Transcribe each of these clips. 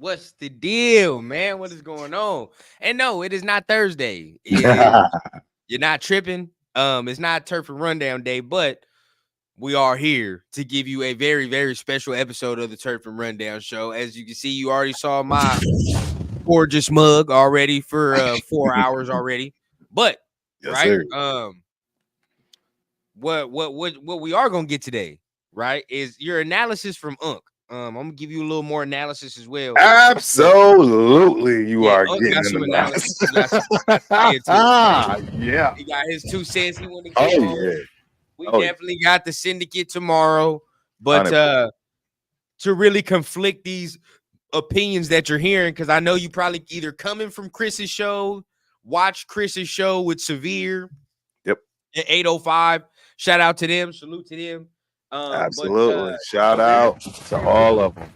What's the deal, man? What is going on? And no, it is not Thursday. It is you're not tripping. It's not Turf and Rundown Day, but we are here to give you a very, very special episode of the Turf and Rundown show. As you can see, you already saw my gorgeous mug already for 4 hours already. But Yes, right, sir. what we are gonna get today, right, is your analysis from Unc. I'm gonna give you a little more analysis as well. But Absolutely, you yeah, are Unc getting got in some the analysis. box. He got some into it, man. Yeah. He got his 2 cents he want to Oh give yeah. on. We Oh yeah. definitely got the syndicate tomorrow, but 100%. to really conflict these opinions that you're hearing, because I know you probably either coming from Chris's show, watch Chris's show with Severe Yep. at 805. Shout out to them, salute to them. But Absolutely. Shout very out to all of them.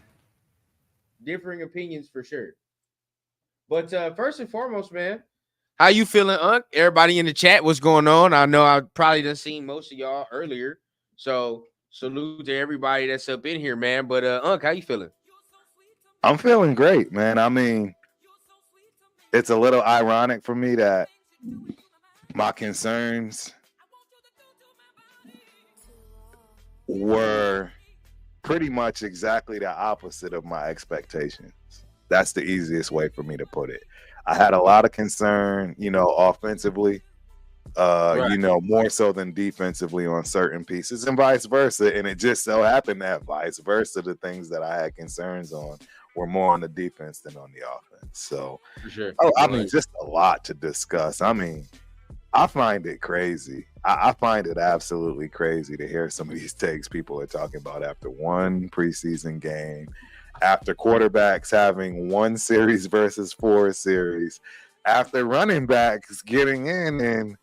differing opinions for sure. But first and foremost, man, how you feeling, Unc? Everybody in the chat, what's going on? I know I probably done seen most of y'all earlier, so salute to everybody that's up in here, man. But Unc, how you feeling? I'm feeling great, man. I mean, it's a little ironic for me that my concerns were pretty much exactly the opposite of my expectations. That's the easiest way for me to put it. I had a lot of concern, offensively, Right. more so than defensively on certain pieces and vice versa. And it just so happened that vice versa, the things that I had concerns on were more on the defense than on the offense. So, For sure. I mean, just a lot to discuss. I mean, I find it crazy. I find it absolutely crazy to hear some of these takes people are talking about after one preseason game, after quarterbacks having one series versus 4 series, after running backs getting in and,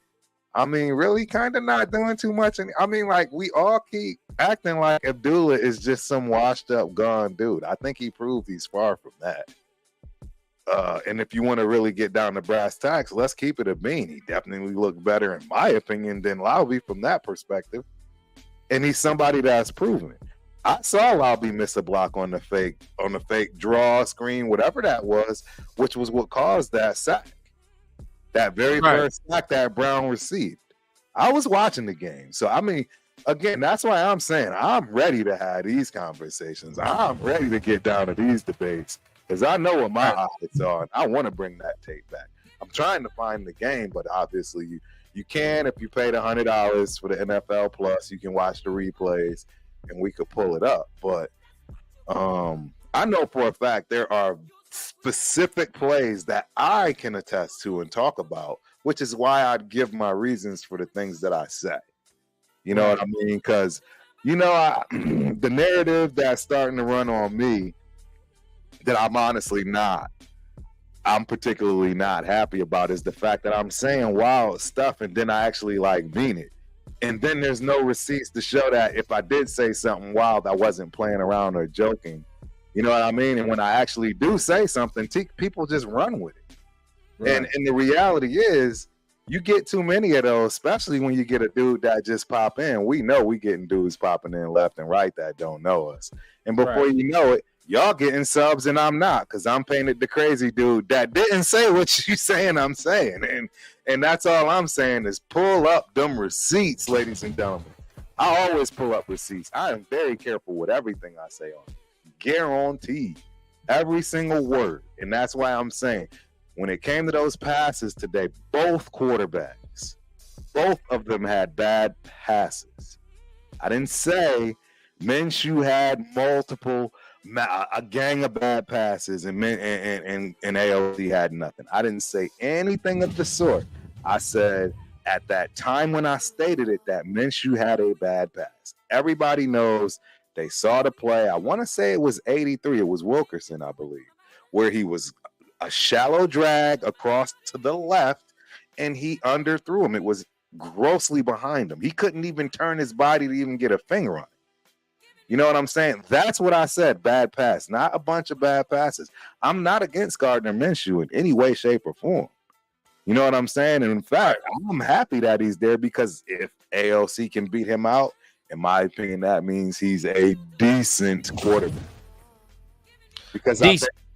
I mean, really kind of not doing too much. And I mean, like, we all keep acting like Abdullah is just some washed up, gone dude. I think he proved he's far from that. And if you want to really get down to brass tacks, let's keep it a bean. He definitely looked better, in my opinion, than Laube from that perspective. And he's somebody that's proven it. I saw Laube miss a block on the fake draw screen, whatever that was, which was what caused that sack. That very first sack that Brown received. I was watching the game. So, I mean, again, that's why I'm saying I'm ready to have these conversations. I'm ready to get down to these debates because I know what my eyes are. And I want to bring that tape back. I'm trying to find the game, but obviously you can if you paid $100 for the NFL Plus. You can watch the replays, and we could pull it up. But I know for a fact there are specific plays that I can attest to and talk about, which is why I'd give my reasons for the things that I say. You know what I mean? Because, the narrative that's starting to run on me that I'm particularly not happy about is the fact that I'm saying wild stuff and then I actually mean it. And then there's no receipts to show that if I did say something wild, I wasn't playing around or joking. You know what I mean? And when I actually do say something, people just run with it. Right. And the reality is, you get too many of those, especially when you get a dude that just pop in. We know we getting dudes popping in left and right that don't know us. And before you know it, y'all getting subs and I'm not, because I'm painted the crazy dude that didn't say what you saying I'm saying. And that's all I'm saying is pull up them receipts, ladies and gentlemen. I always pull up receipts. I am very careful with everything I say on it. Guaranteed. Every single word. And that's why I'm saying, when it came to those passes today, both quarterbacks, both of them had bad passes. I didn't say Minshew had a gang of bad passes and AOC had nothing. I didn't say anything of the sort. I said at that time when I stated it that Minshew had a bad pass. Everybody knows. They saw the play. I want to say it was 83. It was Wilkerson, I believe, where he was a shallow drag across to the left, and he underthrew him. It was grossly behind him. He couldn't even turn his body to even get a finger on it. You know what I'm saying? That's what I said, bad pass, not a bunch of bad passes. I'm not against Gardner Minshew in any way, shape, or form. You know what I'm saying? And in fact, I'm happy that he's there because if AOC can beat him out, in my opinion, that means he's a decent quarterback. Because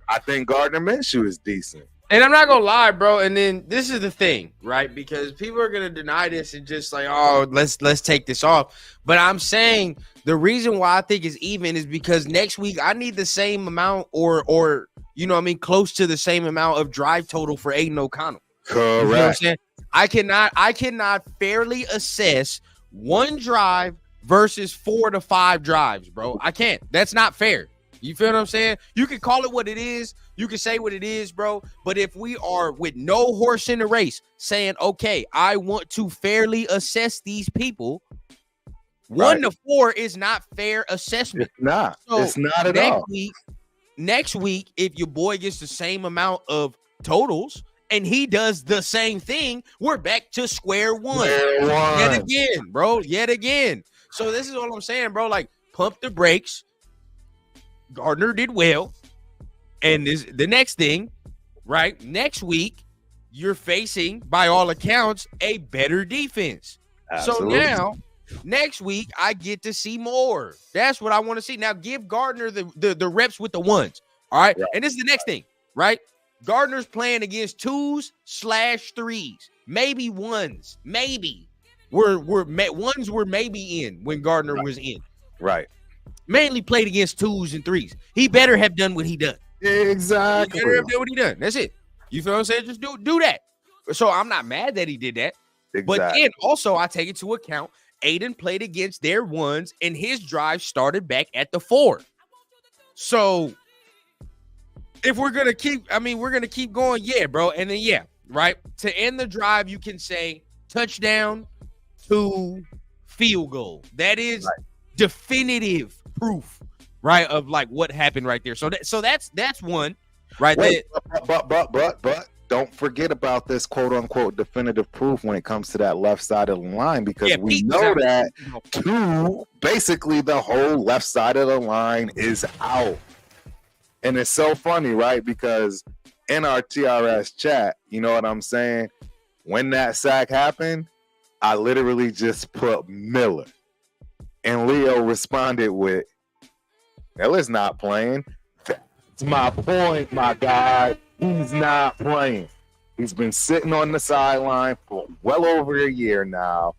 I think Gardner Minshew is decent. And I'm not gonna lie, bro. And then this is the thing, right? Because people are gonna deny this and just like, oh, let's take this off. But I'm saying the reason why I think it's even is because next week I need the same amount, or you know what I mean, close to the same amount of drive total for Aiden O'Connell. Correct. You know what I'm saying? I cannot fairly assess one drive versus 4 to 5 drives, bro. I can't. That's not fair. You feel what I'm saying? You can call it what it is. You can say what it is, bro. But if we are with no horse in the race saying, okay, I want to fairly assess these people, 1 to 4 is not fair assessment. It's not. So it's not at all. Next week, if your boy gets the same amount of totals and he does the same thing, we're back to square one. Yet again, bro. Yet again. So this is what I'm saying, bro. Like, pump the brakes. Gardner did well. And this the next thing, right? Next week, you're facing, by all accounts, a better defense. Absolutely. So now, next week, I get to see more. That's what I want to see. Now, give Gardner the reps with the ones. All right. And this is the next thing, right? Gardner's playing against 2/3s, maybe 1s, maybe. Ones were maybe in when Gardner was in. Right. Mainly played against 2s and 3s. He better have done what he done. Exactly. He better have done what he done. That's it. You feel what I'm saying? Just do that. So I'm not mad that he did that. Exactly. But then also I take into account Aiden played against their 1s and his drive started back at the 4. So if we're gonna keep, we're gonna keep going, yeah, bro. And then right. To end the drive, you can say touchdown to field goal. That is definitive proof, right, of like what happened right there. So that's one, right? But don't forget about this quote unquote definitive proof when it comes to that left side of the line, because we know that basically the whole left side of the line is out. And it's so funny, right? Because in our TRS chat, you know what I'm saying? When that sack happened, I literally just put Miller. And Leo responded with, Miller's not playing. That's my point, my guy. He's not playing. He's been sitting on the sideline for well over a year now.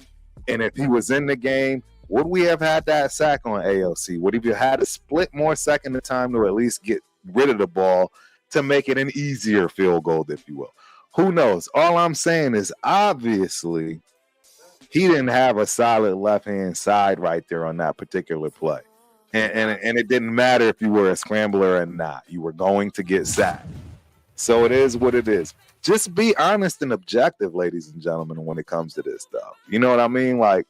And if he was in the game, would we have had that sack on AOC? Would he have had to split more second of time to at least get rid of the ball to make it an easier field goal, if you will? Who knows? All I'm saying is obviously he didn't have a solid left-hand side right there on that particular play. And it didn't matter if you were a scrambler or not. You were going to get sacked. So it is what it is. Just be honest and objective, ladies and gentlemen, when it comes to this stuff. You know what I mean? Like,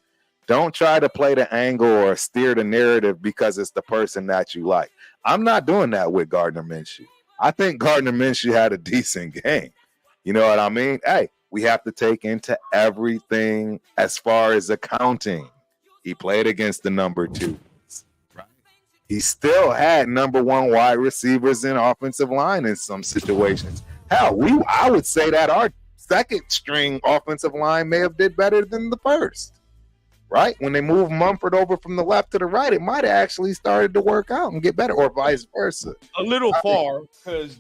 don't try to play the angle or steer the narrative because it's the person that you like. I'm not doing that with Gardner Minshew. I think Gardner Minshew had a decent game. You know what I mean? Hey, we have to take into everything as far as accounting. He played against the number 2. Right. He still had number 1 wide receivers and offensive line in some situations. Hell, I would say that our second string offensive line may have did better than the first. Right? When they moved Mumford over from the left to the right, it might have actually started to work out and get better, or vice versa. A little far because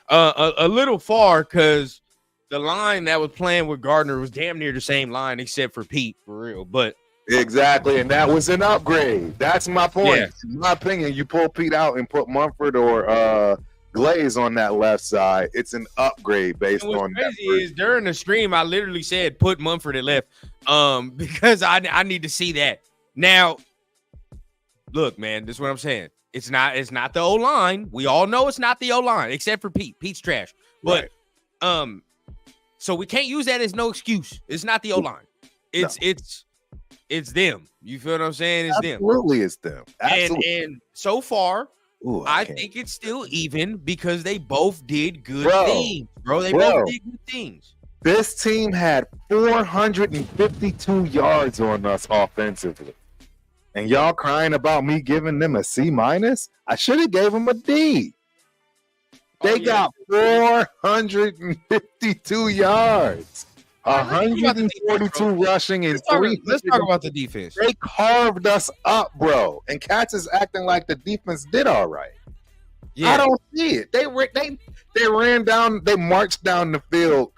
a little far because the line that was playing with Gardner was damn near the same line except for Pete, for real. But exactly, and that was an upgrade. That's my point. Yeah. In my opinion, you pull Pete out and put Mumford or Glaze on that left side, it's an upgrade based on that. What's crazy is during the stream, I literally said put Mumford at left because I need to see that. Now, look, man, this is what I'm saying. It's not the O-line. We all know it's not the O-line, except for Pete. Pete's trash. But so we can't use that as no excuse. It's not the O-line. It's them. You feel what I'm saying? It's them. Absolutely, it's them. Absolutely. And so far, I think it's still even because they both did good things, bro. They both did good things. This team had 452 yards on us offensively. And y'all crying about me giving them a C-? I should have gave them a D. They got 452 yards. 142 rushing and 3. Let's talk about the defense. They carved us up, bro. And Katz is acting like the defense did all right. Yeah. I don't see it. They marched down the field,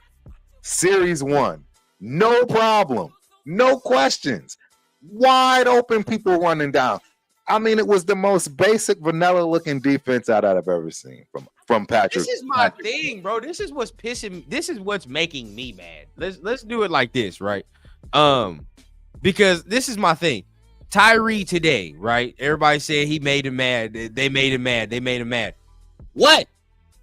series 1, no problem, no questions, wide open, people running down. I mean, it was the most basic, vanilla looking defense I've ever seen from Patrick. This is my thing, bro. This is what's making me mad. Let's do it like this, right? Because this is my thing. Tyree today, right? Everybody said he made him mad. They made him mad. What?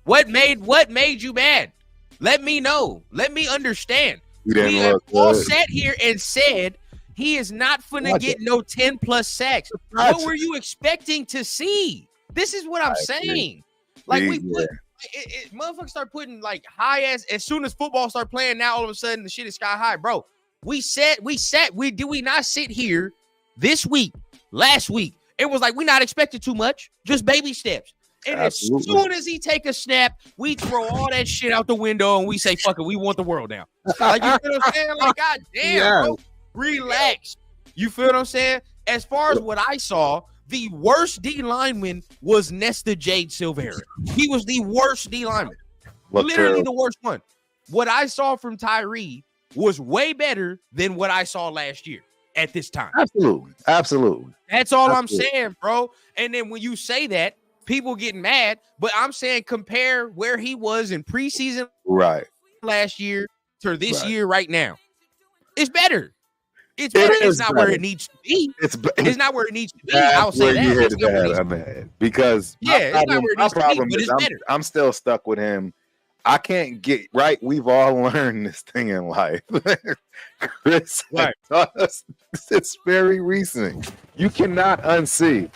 What made you mad? Let me know. Let me understand. We have all sat here and said he is not finna get no 10+ sacks. What were you expecting to see? This is what I'm saying. Like motherfuckers start putting like high as soon as football start playing. Now all of a sudden the shit is sky high, bro. We not sit here this week, last week. It was like we not expected too much, just baby steps. And Absolutely. As soon as he take a snap, we throw all that shit out the window and we say, fuck it, we want the world now. Like, you feel what I'm saying? Like, God damn, bro, relax. You feel what I'm saying? As far as what I saw, the worst D lineman was Nesta Jade Silvera. He was the worst D lineman. Literally the worst one. What I saw from Tyree was way better than what I saw last year at this time. Absolutely. That's all I'm saying, bro. And then when you say that, people getting mad, but I'm saying compare where he was in preseason last year to this year right now. It's better. It's better. It's not where it needs to be. It's not where it needs to be. I'll say that. Because it's not where it needs to be, but it's better. I'm still stuck with him. I can't get right. We've all learned this thing in life. Chris taught us it's very recent. You cannot unsee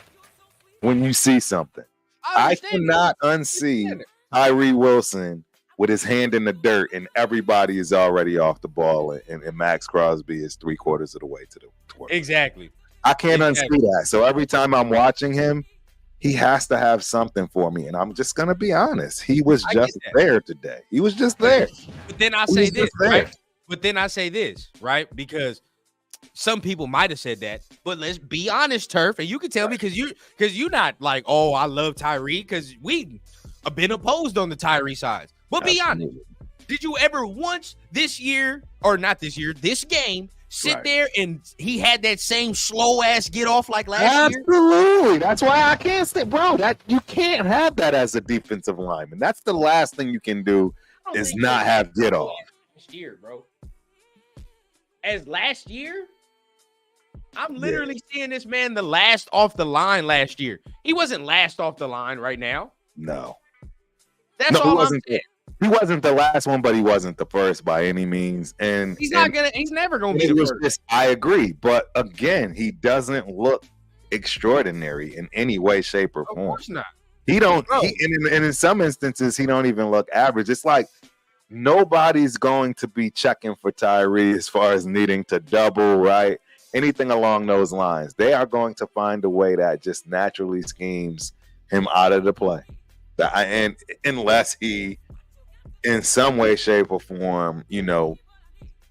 when you see something. I cannot unsee Tyree Wilson with his hand in the dirt and everybody is already off the ball and Max Crosby is 3/4 of the way to the tournament. Exactly. I can't unsee that. So every time I'm watching him, he has to have something for me. And I'm just going to be honest. He was just there today. He was just there. But then I say this, right? But then I say this, right? Because some people might have said that, but let's be honest, Turf, and you can tell me because you're not like, oh, I love Tyree, because we have been opposed on the Tyree side. But be honest, did you ever once this year, or not this year, this game, sit there and he had that same slow ass get off like last year? Absolutely. That's why I can't say, bro, that you can't have that as a defensive lineman. That's the last thing you can do is not have get off. Last year, bro. As last year? I'm literally seeing this man the last off the line last year. He wasn't last off the line right now. No. That's all I'm saying. He wasn't the last one, but he wasn't the first by any means. And he's never gonna be the first. I agree. But again, he doesn't look extraordinary in any way, shape, or form. Of course not. He don't and in some instances he don't even look average. It's like nobody's going to be checking for Tyree as far as needing to double, right? Anything along those lines. They are going to find a way that just naturally schemes him out of the play. And unless he, in some way, shape, or form,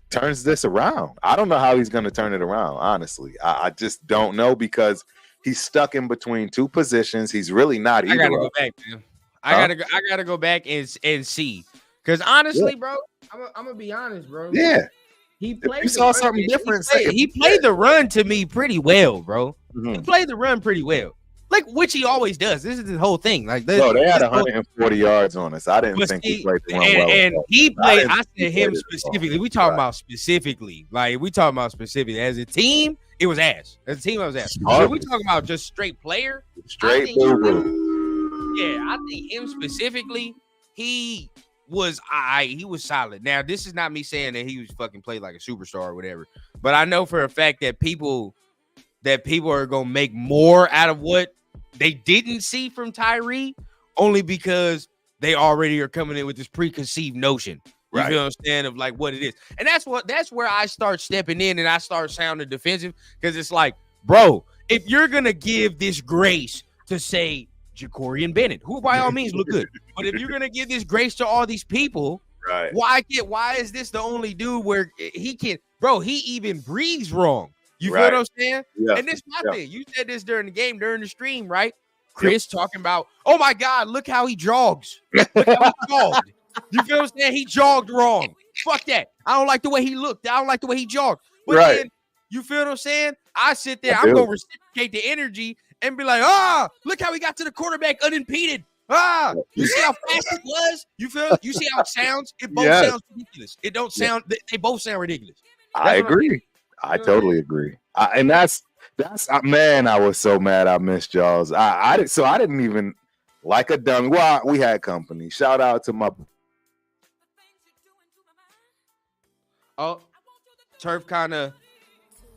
turns this around. I don't know how he's going to turn it around, honestly. I just don't know because he's stuck in between two positions. He's really not either. I got to go back, man. I gotta go back and see. Because honestly, bro, I'm going to be honest, bro. Yeah. He played. We saw something different. He played the run to me pretty well, bro. Mm-hmm. He played the run pretty well, like which he always does. This is the whole thing. Like, they had 140 yards on us. I didn't think he played the run well. And he played. I said him specifically. We talking about specifically. Like we talking about specifically as a team. It was ass. As a team, it was ass. So we talking about just straight player. Straight. I think him specifically. He was he was solid. Now, this is not me saying that he was fucking played like a superstar or whatever, but I know for a fact that people are gonna make more out of what they didn't see from Tyree, only because they already are coming in with this preconceived notion. You feel what I'm saying, of like what it is. And that's where I start stepping in and I start sounding defensive, because it's like, bro, if you're gonna give this grace to say Jacorian Bennett, who by all means look good, but if you're gonna give this grace to all these people, why is this the only dude where he can, bro? He even breathes wrong. You feel what I'm saying? Yeah. And this is my thing. You said this during the game, during the stream, right? Chris talking about, oh my God, look how he jogs. Look how he jogged. You feel what I'm saying? He jogged wrong. Fuck that. I don't like the way he looked. I don't like the way he jogged. But then, you feel what I'm saying? I sit there. I'm going to reciprocate the energy and be like, look how he got to the quarterback unimpeded. You see how fast it was? You see how it sounds? It both sounds ridiculous. It don't sound, they both sound ridiculous. I agree. I totally agree. And that's man, I was so mad I missed y'all's. I didn't even like a dummy. Well, we had company. Shout out to my Turf kind of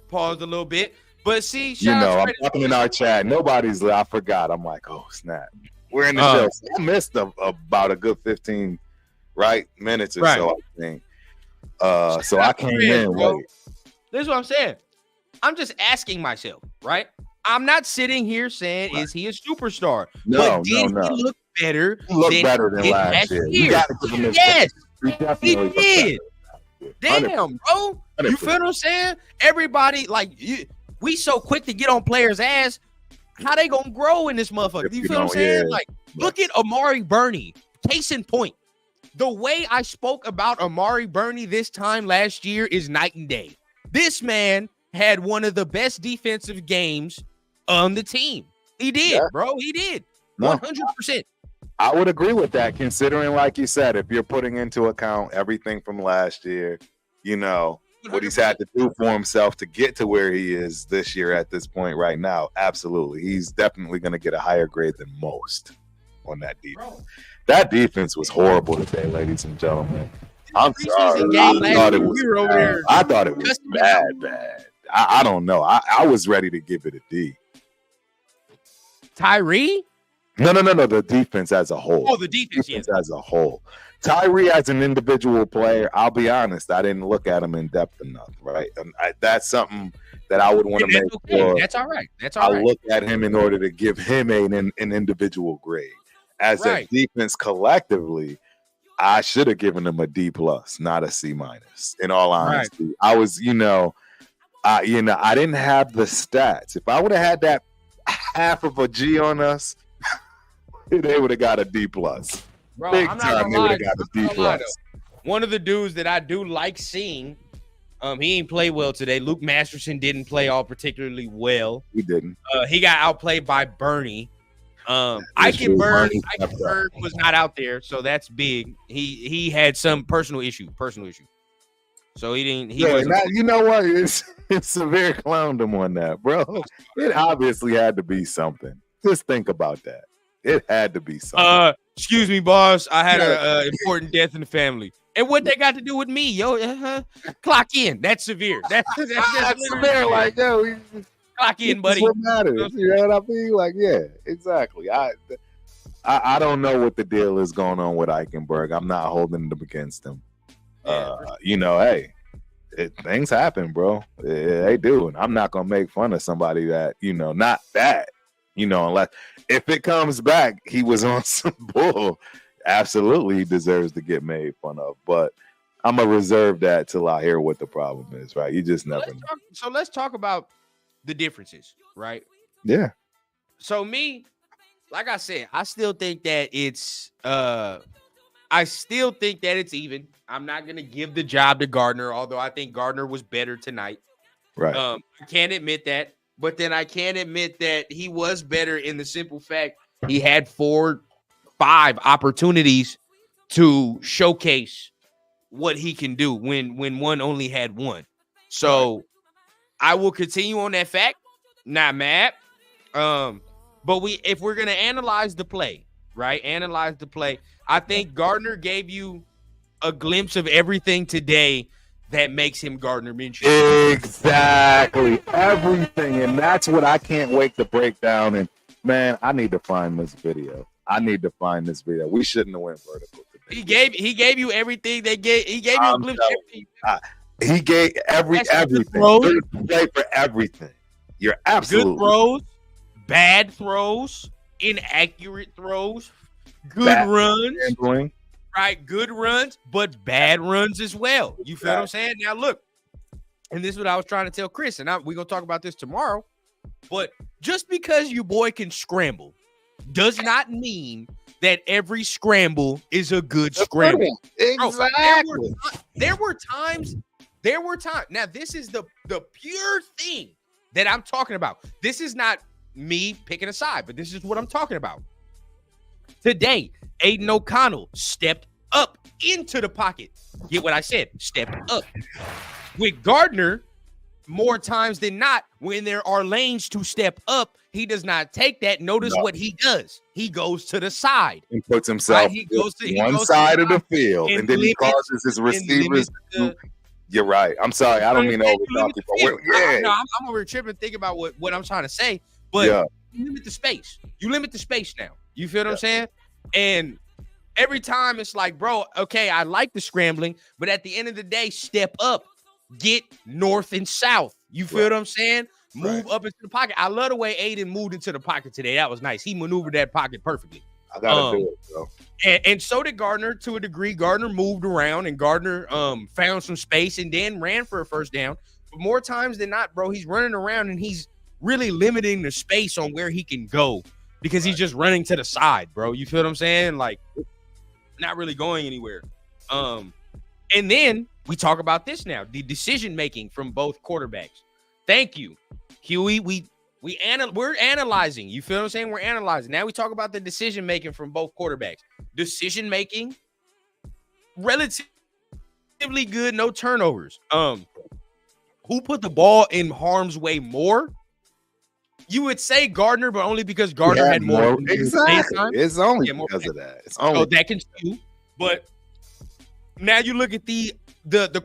paused a little bit. But see, I'm talking in our chat. I forgot. I'm like, oh snap. We're in the show. So I missed about a good 15 minutes or so, I think. So I came in late. This is what I'm saying. I'm just asking myself, right? I'm not sitting here saying, is he a superstar? No, he look better? He looked better than last year. You got to give him this. Yes, he did. Damn, bro. 100%. You feel what I'm saying? Everybody, we so quick to get on players' ass. How they gonna grow in this motherfucker? You feel what I'm saying? Look at Amari Burney. Case in point. The way I spoke about Amari Burney this time last year is night and day. This man had one of the best defensive games on the team. He did, bro. He did. 100%. I would agree with that, considering, like you said, if you're putting into account everything from last year, what he's had to do for himself to get to where he is this year at this point right now. Absolutely. He's definitely going to get a higher grade than most on that defense. Bro. That defense was horrible today, ladies and gentlemen. I'm sorry. I thought it was bad. I don't know. I was ready to give it a D. Tyree? No. The defense as a whole. Oh, the defense as a whole. Tyree as an individual player, I'll be honest, I didn't look at him in depth enough, right? And that's something that I would want to make sure. That's all right. I look at him in order to give him an individual grade. As a defense collectively, I should have given him a D+, not a C-. In all honesty, I was, I didn't have the stats. If I would have had that half of a G on us, they would have got a D+. Bro, Big I'm time, they would have got a D+. One of the dudes that I do like seeing, he ain't play well today. Luke Masterson didn't play all particularly well. He didn't. He got outplayed by Bernie. Eichenberg was not out there, so that's big. He had some personal issue. So he didn't. You know what? It's severe clowned him on that, bro. It obviously had to be something. Just think about that. It had to be something. Excuse me, boss. I had an important death in the family. And what they got to do with me, yo? Clock in. That's severe. That's severe. Like, yo, clock in, buddy. What matters? You know what I mean? Like, yeah, exactly. I don't know what the deal is going on with Eichenberg. I'm not holding them against him. Hey, things happen, bro. They do, and I'm not gonna make fun of somebody that not that. Unless if it comes back, he was on some bull. Absolutely, he deserves to get made fun of. But I'm gonna reserve that till I hear what the problem is. Right? You just never know. Let's talk about the differences, right? Yeah. So me, like I said, I still think that it's even. I'm not gonna give the job to Gardner, although I think Gardner was better tonight. Right. I can't admit that. But then I can't admit that he was better in the simple fact he had 4-5 opportunities to showcase what he can do when one only had one. So I will continue on that fact. Not mad. But if we're gonna analyze the play, right? I think Gardner gave you a glimpse of everything today that makes him Gardner Minshew. Exactly. Everything. And that's what I can't wait to break down. And, man, I need to find this video. We shouldn't have went vertical today. He gave you everything. He gave you a glimpse of everything. He gave everything. There's play for everything. You're absolutely. Good throws, bad throws, inaccurate throws, good runs. Handling. Right, good runs, but bad runs as well. You feel what I'm saying? Now, look, and this is what I was trying to tell Chris, and we're going to talk about this tomorrow, but just because your boy can scramble, does not mean that every scramble is a good scramble. Exactly. Bro, there were times. Now, this is the pure thing that I'm talking about. This is not me picking a side, but this is what I'm talking about. Today, Aiden O'Connell stepped up into the pocket. Get what I said? Stepped up. With Gardner, more times than not, when there are lanes to step up, he does not take that. Notice what he does. He goes to the side. He puts himself on one side of the field, and then he causes his receivers to... You're right. I'm sorry. I don't mean to overtalk you. I'm over tripping thinking about what I'm trying to say, but you limit the space. You limit the space now. You feel what I'm saying? And every time it's like, bro, okay, I like the scrambling, but at the end of the day, step up. Get north and south. You feel what I'm saying? Move up into the pocket. I love the way Aiden moved into the pocket today. That was nice. He maneuvered that pocket perfectly. I gotta do it, bro. And so did Gardner to a degree. Gardner moved around and Gardner found some space and then ran for a first down. But more times than not, bro, he's running around and he's really limiting the space on where he can go because he's just running to the side, bro. You feel what I'm saying? Like, not really going anywhere. And then we talk about this now, the decision making from both quarterbacks. Thank you, Huey. We're analyzing. You feel what I'm saying? We're analyzing. Now we talk about the decision making from both quarterbacks. Decision making, relatively good, no turnovers. Who put the ball in harm's way more? You would say Gardner, but only because Gardner had more. Exactly. It's only because of that. It's only that can skew. But now you look at the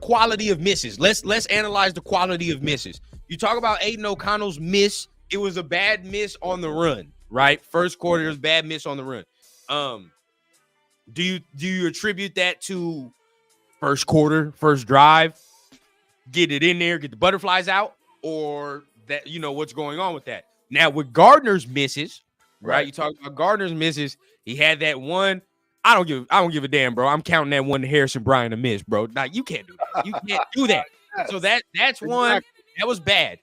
quality of misses. Let's analyze the quality of misses. You talk about Aiden O'Connell's miss. It was a bad miss on the run, right? First quarter, it was a bad miss on the run. Do you attribute that to first quarter, first drive, get it in there, get the butterflies out, or that what's going on with that? Now with Gardner's misses, right? You talk about Gardner's misses. He had that one. I don't give a damn, bro. I'm counting that one to Harrison Bryant a miss, bro. Now you can't do that. You can't do that. So that's one that was bad.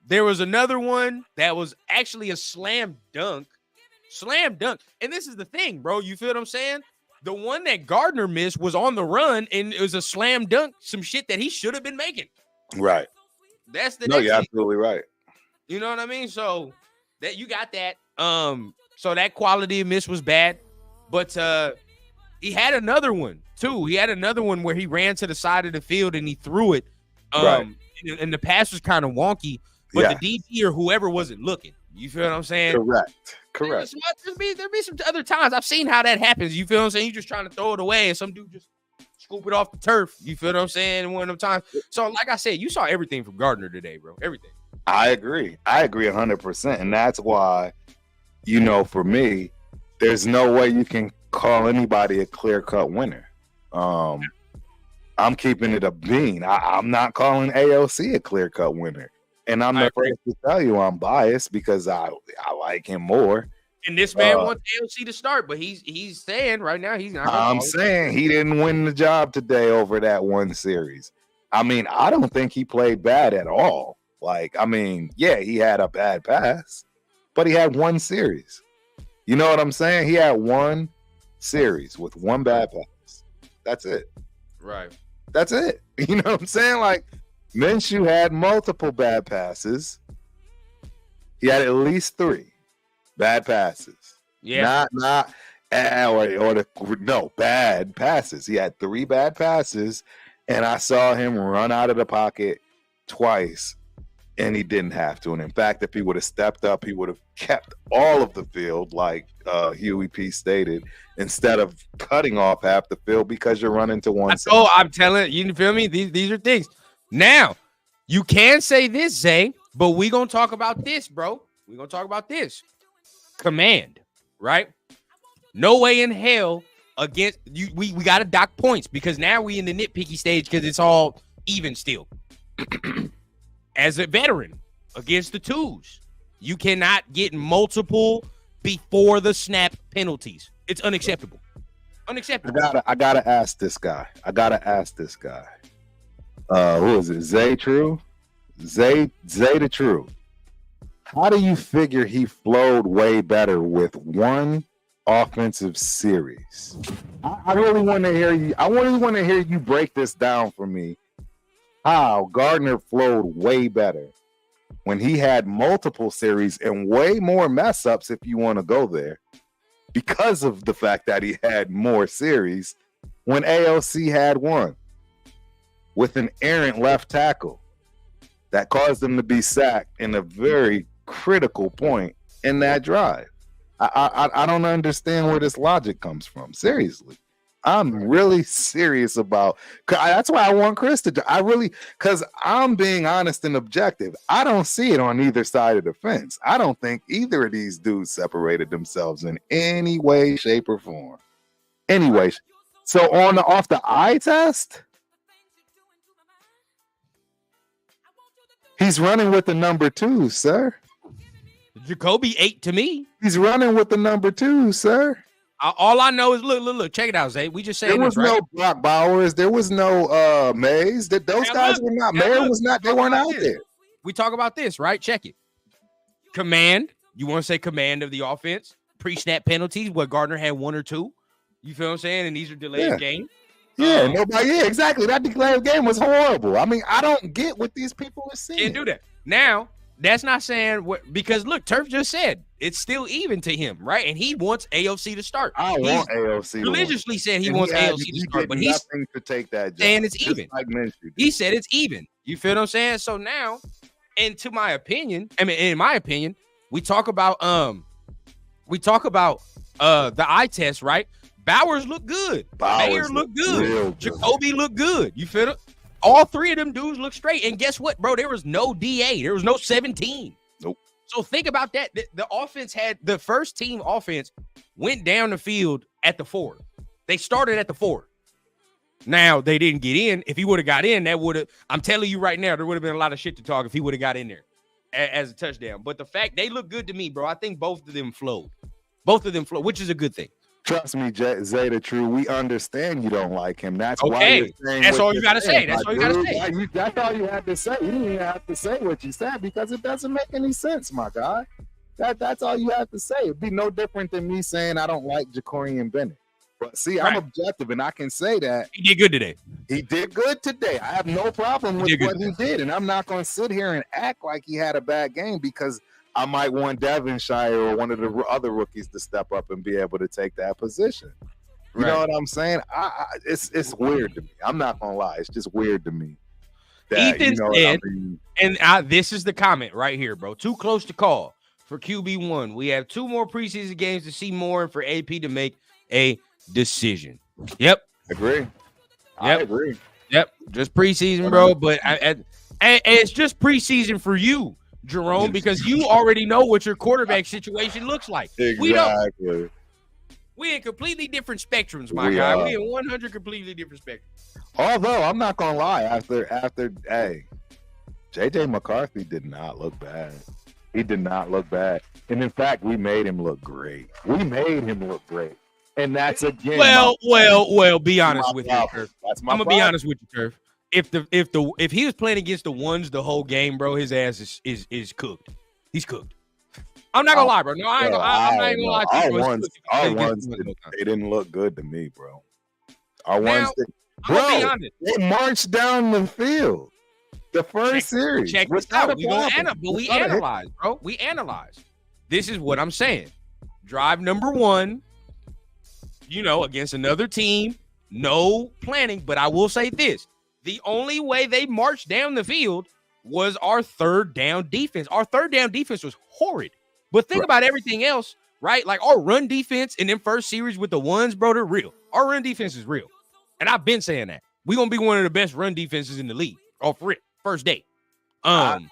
There was another one that was actually a slam dunk. And this is the thing, bro. You feel what I'm saying? The one that Gardner missed was on the run, and it was a slam dunk, some shit that he should have been making. Right. That's the you're absolutely right. You know what I mean? So that you got that. So that quality of miss was bad. But he had another one, too. He had another one where he ran to the side of the field and he threw it. And the pass was kind of wonky, but the DT or whoever wasn't looking. You feel what I'm saying? Correct. There'll be some other times. I've seen how that happens. You feel what I'm saying? You're just trying to throw it away and some dude just scoop it off the turf. You feel what I'm saying? One of them times. So, like I said, you saw everything from Gardner today, bro. Everything. I agree 100%. And that's why, for me, there's no way you can call anybody a clear-cut winner. I'm keeping it a bean. I'm not calling AOC a clear-cut winner. And I'm the first to tell you I'm biased because I like him more. And this man wants AOC to start, but he's saying right now he's not. I'm saying he didn't win the job today over that one series. I mean, I don't think he played bad at all. He had a bad pass, but he had one series. You know what I'm saying? He had one series with one bad pass. That's it. Right. That's it. You know what I'm saying? Minshew had multiple bad passes. He had at least 3 bad passes. Yeah. Bad passes. He had 3 bad passes, and I saw him run out of the pocket twice, and he didn't have to. And in fact, if he would have stepped up, he would have kept all of the field, like Huey P stated, instead of cutting off half the field because you're running to one side. Oh, I'm telling you, feel me? These are things. Now, you can say this, Zay, but we're going to talk about this, bro. We're going to talk about this. Command, right? No way in hell against you. We got to dock points because now we in the nitpicky stage because it's all even still. As a veteran against the twos, you cannot get multiple before the snap penalties. It's unacceptable. Unacceptable. I gotta ask this guy. Who is it? Zay True? Zay the True. How do you figure he flowed way better with one offensive series? I really want to hear you. I really want to hear you break this down for me. How Gardner flowed way better when he had multiple series and way more mess ups, if you want to go there, because of the fact that he had more series when AOC had one with an errant left tackle that caused him to be sacked in a very critical point in that drive. I don't understand where this logic comes from. Seriously. I'm really serious about. That's why I want Chris to. Because I'm being honest and objective. I don't see it on either side of the fence. I don't think either of these dudes separated themselves in any way, shape, or form. Anyway, so off the eye test, he's running with the number 2, sir. Jacoby 8 to me. He's running with the number 2, sir. All I know is look, check it out, Zay. We just saying there was this, right? no Brock Bowers, there was no Mays. Those guys were not. Mayer was not. They weren't out there. We talk about this, right? Check it. Command. You want to say command of the offense? Pre-snap penalties. What Gardner had 1 or 2. You feel what I'm saying? And these are delayed games. Yeah, nobody. Yeah, exactly. That declared game was horrible. I mean, I don't get what these people are saying. Can't do that. Now, that's not saying what, because look, Turf just said it's still even to him, right? And he wants AOC to start. I want AOC. Religiously said he wants AOC to start, but he's nothing to take that job. Saying it's even. Like he said it's even. You feel what I'm saying? So now, and to my opinion, in my opinion, we talk about the eye test, right? Bowers looked good. Mayer looked good. Jacoby looked good. You feel it? All 3 of them dudes look straight. And guess what, bro? There was no DA. There was no 17. Nope. So think about that. The offense the first team offense went down the field at the 4. They started at the 4. Now, they didn't get in. If he would have got in, I'm telling you right now, there would have been a lot of shit to talk if he would have got in there as a touchdown. But the fact they look good to me, bro, I think both of them flowed. Which is a good thing. Trust me, Zeta True, we understand you don't like him. That's okay. Why you're saying that's all you got to say. That's all you got to say. That's all you had to say. You didn't even have to say what you said because it doesn't make any sense, my guy. That's all you have to say. It'd be no different than me saying I don't like Jacorian Bennett. But see, right. I'm objective, and I can say that. He did good today. He did good today. I have no problem with what he did, and I'm not going to sit here and act like he had a bad game because I might want Devonshire or one of the other rookies to step up and be able to take that position. You know what I'm saying? It's weird to me. I'm not gonna lie. It's just weird to me. Ethan said, and this is the comment right here, bro. Too close to call for QB1. We have 2 more preseason games to see more and for AP to make a decision. Yep. Agree. I agree. Yep. Just preseason, bro. But it's just preseason for you, Jerome, because you already know what your quarterback situation looks like. Exactly. We in completely different spectrums, my guy. We in 100 completely different spectrums. Although I'm not gonna lie, after JJ McCarthy did not look bad. He did not look bad, and in fact, we made him look great. And that's again. Well. Be honest with you, Turf. I'm gonna be honest with you, Turf. If he was playing against the ones the whole game, bro, his ass is cooked. He's cooked. I'm not gonna lie, bro. No, I'm not gonna lie to you. Our ones, they didn't look good to me, bro. Our ones, they marched down the field. The first series. Check this out. We analyze, bro. We analyze. This is what I'm saying. Drive number 1, against another team, no planning. But I will say this. The only way they marched down the field was our third down defense. Our third down defense was horrid. But think about everything else, right? Like our run defense in them first series with the ones, bro, they're real. Our run defense is real. And I've been saying that. We're going to be one of the best run defenses in the league off rip, first day. The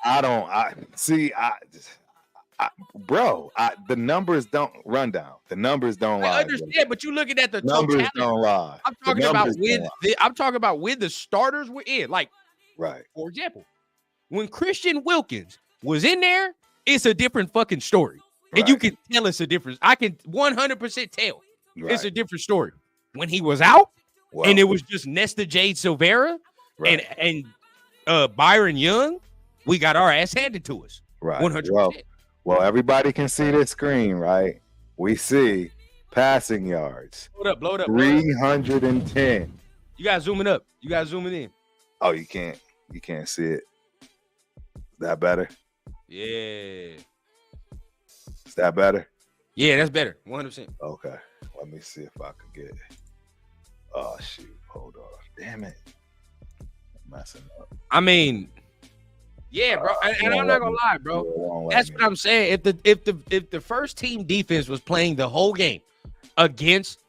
numbers don't run down. The numbers don't lie. I understand, but you looking at the numbers don't lie. I'm talking about with the starters were in. Like, right. For example, when Christian Wilkins was in there, it's a different fucking story. Right. And you can tell it's a difference. I can 100% tell it's a different story. When he was out, and it was just Nesta Jade Silvera and Byron Young, we got our ass handed to us. Right. 100%. Well, everybody can see this screen, right? We see passing yards. Blow it up. 310. You guys zooming up. You guys zooming in. Oh, you can't see it. Is that better? Yeah. Is that better? Yeah, that's better. 100%. Okay. Let me see if I can get. Oh shoot! Hold on. Damn it. I'm messing up. I mean, yeah, bro. And I'm not gonna lie, bro. That's what I'm saying. If the first team defense was playing the whole game against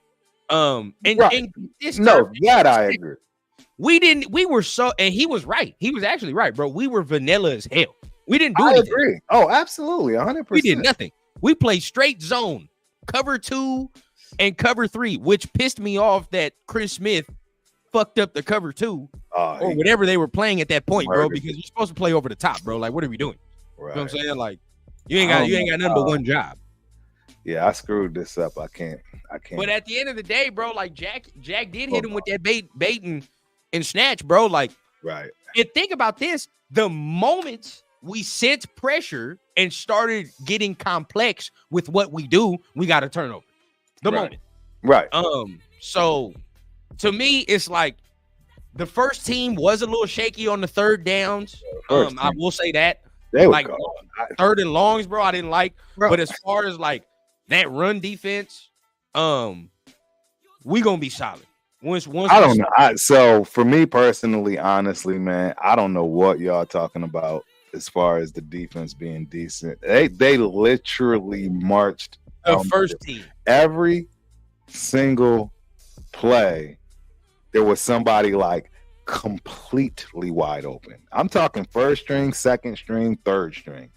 and this that I agree. We were so, and he was right. He was actually right, bro. We were vanilla as hell. We didn't do anything. Agree. Oh, absolutely. 100%. We did nothing. We played straight zone, cover 2 and cover 3, which pissed me off that Chris Smith fucked up the cover 2 or whatever they were playing at that point, bro, because you're supposed to play over the top, bro. Like, what are we doing? Right. You know what I'm saying? Like, you ain't got nothing but one job. Yeah, I screwed this up. I can't. But at the end of the day, bro, like Jack did hit him with that bait and snatch, bro. Like, right. And think about this: the moment we sent pressure and started getting complex with what we do, we got a turnover. The moment, right? So to me, it's like the first team was a little shaky on the third downs. I will say that. Like third and longs, bro, I didn't like. But as far as like that run defense, we gonna be solid. Once I don't know. So for me personally, honestly, man, I don't know what y'all talking about as far as the defense being decent. They literally marched the first team. Every single play, there was somebody like completely wide open. I'm talking first string, second string, third string.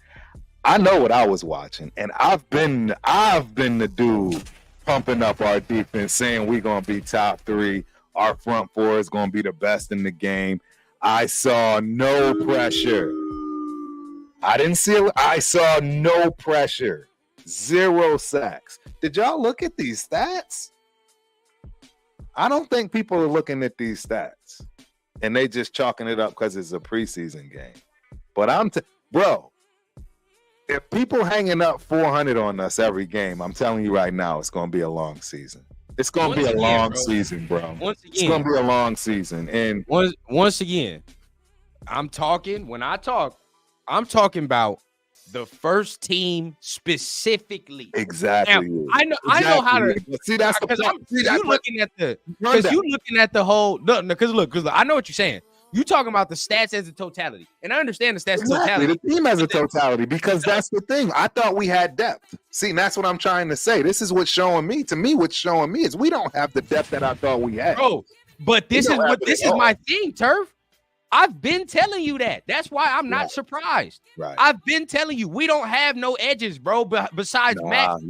I know what I was watching, and I've been the dude pumping up our defense, saying we're gonna be top 3. Our front 4 is gonna be the best in the game. I saw no pressure. I saw no pressure. 0 sacks. Did y'all look at these stats? I don't think people are looking at these stats, and they just chalking it up because it's a preseason game. But bro, if people hanging up 400 on us every game, I'm telling you right now, it's going to be a long season. It's going to be a long season, bro. It's going to be a long season. And once again, I'm talking about the first team specifically. Exactly. Now, I know how to see. That's the point. You looking at the whole. No, because I know what you're saying. You talking about the stats as a totality, and I understand the stats as a totality. The team as a totality, because that's the thing. I thought we had depth. See, and that's what I'm trying to say. This is what's showing me. To me, what's showing me is we don't have the depth that I thought we had. Bro, but this is my thing, Turf. I've been telling you that. That's why I'm not surprised. Right. I've been telling you we don't have no edges, bro. Besides Max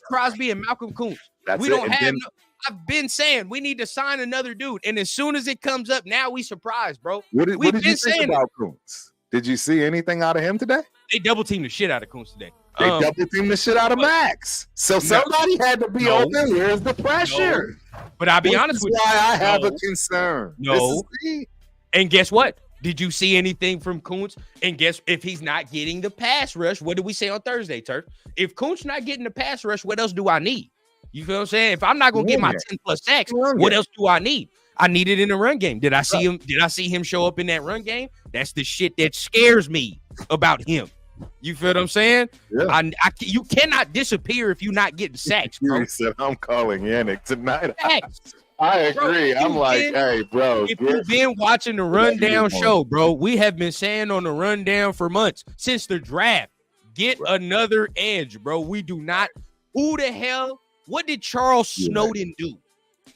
Crosby and Malcolm Kuntz. We don't have no. I've been saying we need to sign another dude, and as soon as it comes up, now we surprised, bro. What did you think about Kuntz? Did you see anything out of him today? They double teamed the shit out of Kuntz today. They double teamed the shit out of Max. So somebody had to be open. Where's the pressure? But I'll be honest with you. Why I have a concern. And guess what? Did you see anything from Kuntz? And guess if he's not getting the pass rush, what did we say on Thursday, Turf? If Kuntz not getting the pass rush, what else do I need? You feel what I'm saying? If I'm not gonna get my 10 plus sacks, what else do I need? I need it in the run game. Did I see him? Did I see him show up in that run game? That's the shit that scares me about him. You feel what I'm saying? Yeah. You cannot disappear if you're not getting sacks, bro. You said I'm calling Yannick tonight. I agree. I'm like, hey, bro. If you've been watching the Rundown show, bro, we have been saying on the Rundown for months since the draft, get another edge, bro. We do not. Who the hell? What did Charles Snowden do?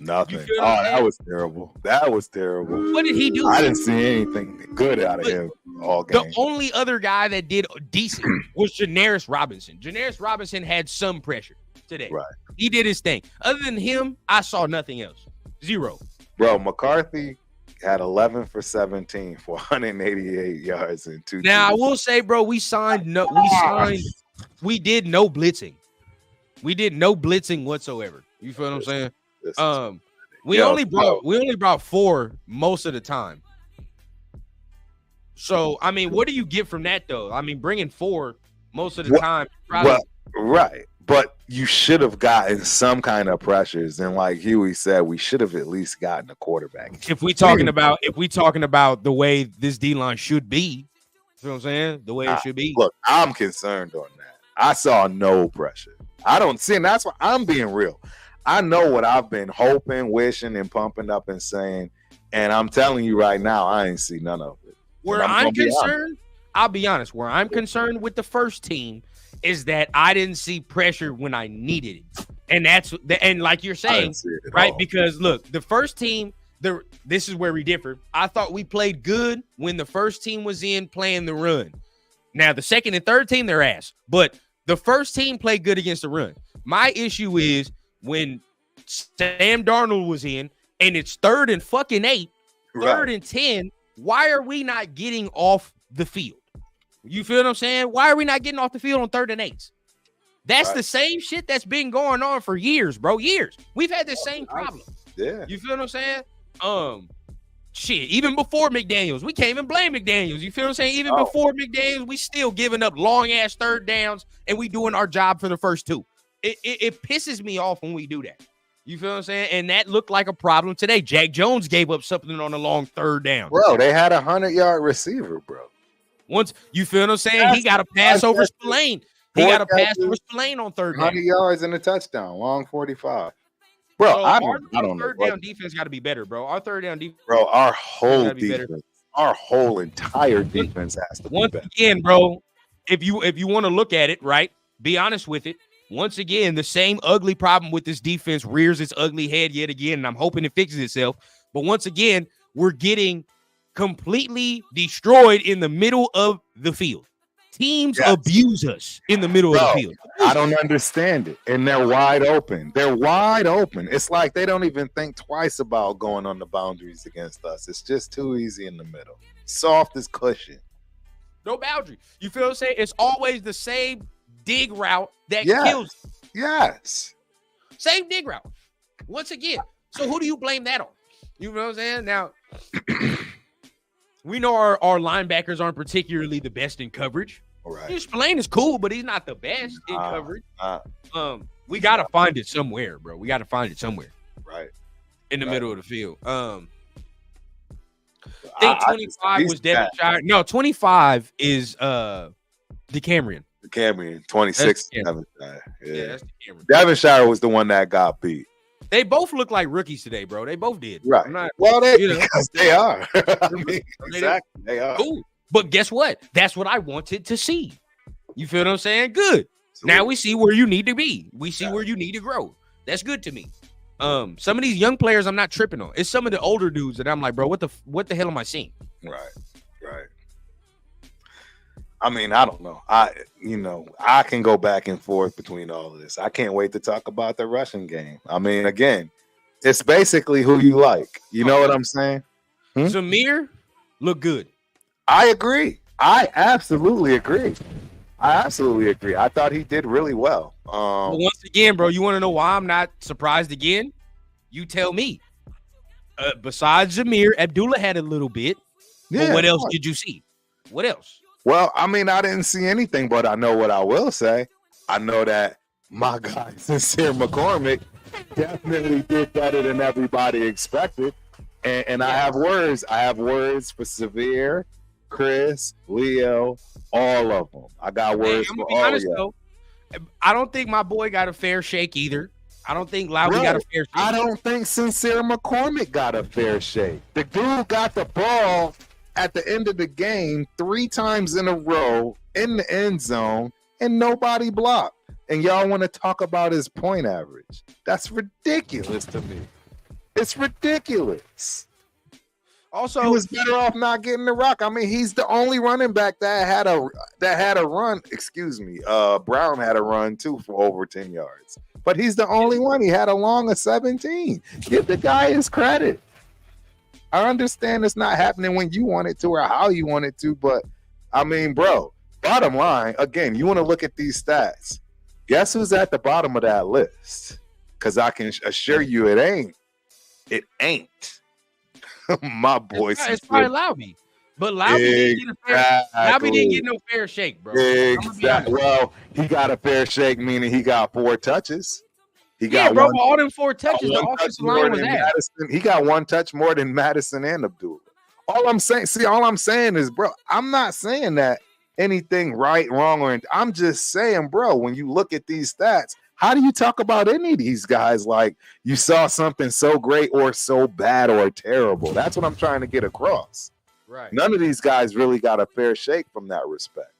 Nothing. That was terrible. That was terrible. What did he do? I didn't see anything good out of him all game. The only other guy that did decent was Janaris Robinson. Janaris Robinson had some pressure today. Right. He did his thing. Other than him, I saw nothing else. 0. Bro, McCarthy had 11 for 17 for 188 yards and 2. Now I will say, bro, we did no blitzing. We did no blitzing whatsoever. You feel what I'm saying? We only brought 4 most of the time. So I mean, what do you get from that though? I mean, bringing 4, most of the time. Probably, well, right. But you should have gotten some kind of pressures, and like Huey said, we should have at least gotten a quarterback. if we talking about the way this D line should be, you know what I'm saying? The way it should be. Look, I'm concerned on that. I saw no pressure. I don't see, and that's why I'm being real. I know what I've been hoping, wishing, and pumping up and saying, and I'm telling you right now, I ain't see none of it. Where I'm concerned, I'll be honest. Where I'm concerned with the first team is that I didn't see pressure when I needed it, and like you're saying, right? Because look, the first team, this is where we differ. I thought we played good when the first team was in playing the run. Now the second and third team, they're ass, but the first team played good against the run. My issue is when Sam Darnold was in, and it's 3rd and fucking 8, 3rd and 10. Why are we not getting off the field? You feel what I'm saying? Why are we not getting off the field on 3rd and 8s? That's the same shit that's been going on for years, bro. Years. We've had the same problem. Yeah. You feel what I'm saying? Shit. Even before McDaniels, we can't even blame McDaniels. You feel what I'm saying? Even before McDaniels, we still giving up long ass 3rd downs, and we doing our job for the first 2. It pisses me off when we do that. You feel what I'm saying? And that looked like a problem today. Jack Jones gave up something on a long 3rd down. Bro, they had a 100-yard receiver, bro. Once you feel what I'm saying, he got a pass over Spillane. He got a pass over Spillane on 3rd down. 100 yards and a touchdown, long 45. Bro, so I don't know. 3rd down defense got to be better, bro. Our 3rd down defense. Bro, our whole defense, our whole entire defense has to be better. Once again, bro, if you want to look at it, right, be honest with it. Once again, the same ugly problem with this defense rears its ugly head yet again, and I'm hoping it fixes itself. But once again, we're getting completely destroyed in the middle of the field. Teams abuse us in the middle of the field. I don't understand it. And they're wide open. They're wide open. It's like they don't even think twice about going on the boundaries against us. It's just too easy in the middle. Soft as cushion. No boundary. You feel what I'm saying? It's always the same dig route that kills. Yes. Same dig route. Once again. So who do you blame that on? You know what I'm saying? Now, we know our linebackers aren't particularly the best in coverage. Right. Spillane is cool, but he's not the best in coverage. We got to find it somewhere, bro. We got to find it somewhere. Right. In the middle of the field. I think 25 was Devonshire. No, 25 is DeCamerion. DeCamerion, 26. Devonshire. Yeah, that's DeCamerion. Devonshire was the one that got beat. They both look like rookies today, bro. They both did. Right. Because they are. I mean, exactly. They are. Cool. But guess what? That's what I wanted to see. You feel what I'm saying? Good. Absolutely. Now we see where you need to be. We see where you need to grow. That's good to me. Some of these young players I'm not tripping on. It's some of the older dudes that I'm like, bro, what the hell am I seeing? Right. I mean, I don't know. I can go back and forth between all of this. I can't wait to talk about the rushing game. I mean, again, it's basically who you like. You know what I'm saying? Zamir look good. I agree. I absolutely agree. I thought he did really well. But once again, bro, you want to know why I'm not surprised again? You tell me. Besides Zamir, Abdullah had a little bit. But what else did you see? What else? Well, I mean, I didn't see anything, but I know what I will say. I know that my guy, Sincere McCormick, definitely did better than everybody expected. And I have words. I have words for Severe, Chris, Leo, all of them. I got words for all of you. I don't think my boy got a fair shake either. I don't think Lowry got a fair shake. I don't think Sincere McCormick got a fair shake. The dude got the ball at the end of the game 3 times in a row in the end zone, and nobody blocked. And y'all want to talk about his point average. That's ridiculous to me. It's ridiculous. Also, he was better off not getting the rock. I mean, he's the only running back that had a run. Excuse me. Brown had a run too for over 10 yards. But he's the only one. He had a long of 17. Give the guy his credit. I understand it's not happening when you want it to or how you want it to, but I mean, bro, bottom line, again, you want to look at these stats. Guess who's at the bottom of that list? Because I can assure you it ain't. My boy. It's probably Lowry. But Laube didn't get no fair shake, bro. Exactly. Well, he got a fair shake, meaning he got 4 touches. He got bro. All them 4 touches, the offensive line was at. He got 1 touch more than Madison and Abdullah. All I'm saying is, bro, I'm not saying that anything right, wrong, or I'm just saying, bro, when you look at these stats, how do you talk about any of these guys like you saw something so great or so bad or terrible? That's what I'm trying to get across. Right. None of these guys really got a fair shake from that respect.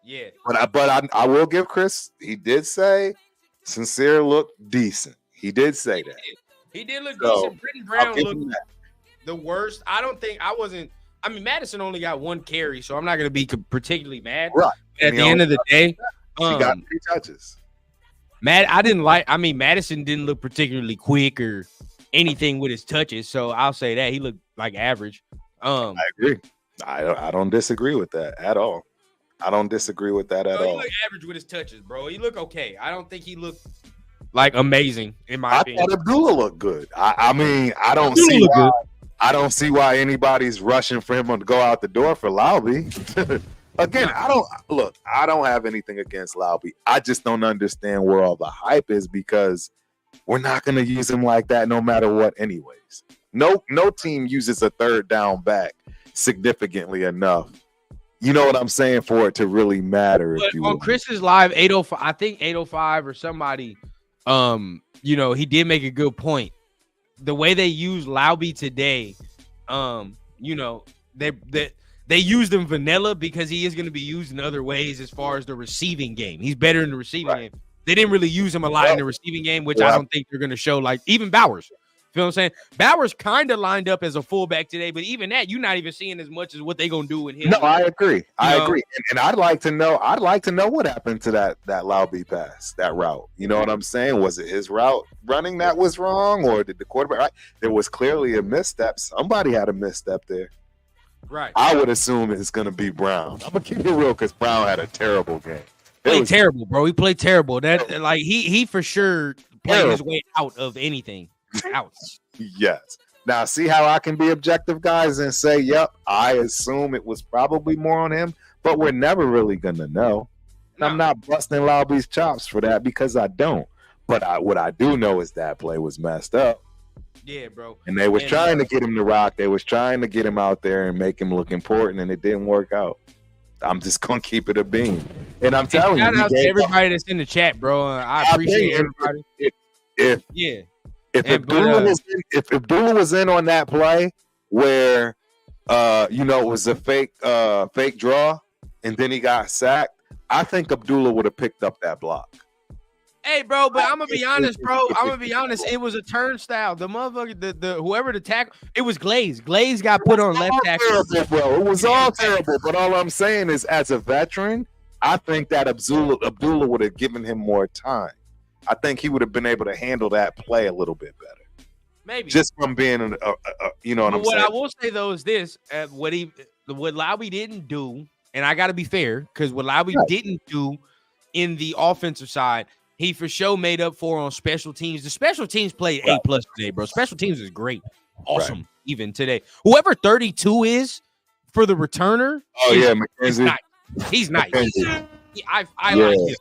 Yeah. But I will give Chris, he did say Sincere looked decent. He did say that. He did look decent. Britton Brown looked the worst. Madison only got 1 carry, so I'm not going to be particularly mad. Right. At the end of the day, he got 3 touches. Madison didn't look particularly quick or anything with his touches, so I'll say that he looked like average. I agree. I don't disagree with that at all. I don't disagree with that at all. He looked average with his touches, bro. He looked okay. I don't think he looked like amazing in my opinion. I thought Abdullah looked good. I don't see why anybody's rushing for him to go out the door for Laube. Again, I don't have anything against Laube. I just don't understand where all the hype is because we're not going to use him like that no matter what anyways. No team uses a third down back significantly enough. You know what I'm saying? For it to really matter. But on Chris's live 805, I think 805 or somebody, he did make a good point. The way they use Laube today, they used him vanilla because he is going to be used in other ways as far as the receiving game. He's better in the receiving game. They didn't really use him a lot in the receiving game, which I don't think they're going to show. Like even Bowers. Feel what I'm saying? Bowers kind of lined up as a fullback today, but even that, you're not even seeing as much as what they're gonna do with him. No, I agree. I agree. And I'd like to know what happened to that Laube pass, that route. You know what I'm saying? Was it his route running that was wrong, or did the quarterback? Right? There was clearly a misstep. Somebody had a misstep there. Right. I would assume it's gonna be Brown. I'm gonna keep it real because Brown had a terrible game. Played terrible, bro. He played terrible. That like he for sure played his way out of anything. Out. Yes. Now, see how I can be objective, guys, and say, yep, I assume it was probably more on him, but we're never really going to know. No. I'm not busting Laube's chops for that because I don't. But what I do know is that play was messed up. Yeah, bro. And they was trying to get him to rock. They was trying to get him out there and make him look important, and it didn't work out. I'm just going to keep it a beam. And I'm telling you. Shout out to everybody that's in the chat, bro. I appreciate everybody. If Abdullah was in on that play where it was a fake draw and then he got sacked, I think Abdullah would have picked up that block. Hey, bro, but I'm gonna be honest, bro. It was a turnstile. The motherfucker, the whoever the tackle, it was Glaze. Glaze got put on left tackle. Bro. It was all terrible. But all I'm saying is, as a veteran, I think that Abdullah would have given him more time. I think he would have been able to handle that play a little bit better. Maybe just from being, you know what I'm saying. What I will say though is this: what Laube didn't do, and I got to be fair, because what Laube didn't do in the offensive side, he for sure made up for on special teams. The special teams played A+ today, bro. Special teams is great, awesome, even today. Whoever 32 is for the returner, McKenzie. Nice. He's nice. I like him.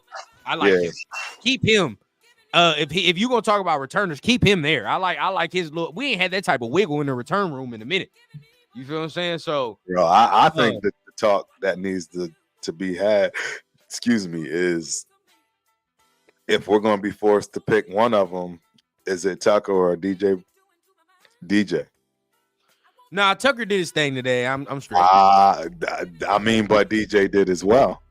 I like him. Keep him. If you gonna talk about returners, keep him there. I like his look. We ain't had that type of wiggle in the return room in a minute. You feel what I'm saying? So, bro, I think that the talk that needs to be had, is if we're gonna be forced to pick one of them, is it Tucker or DJ? Nah, Tucker did his thing today. I'm straight. But DJ did as well.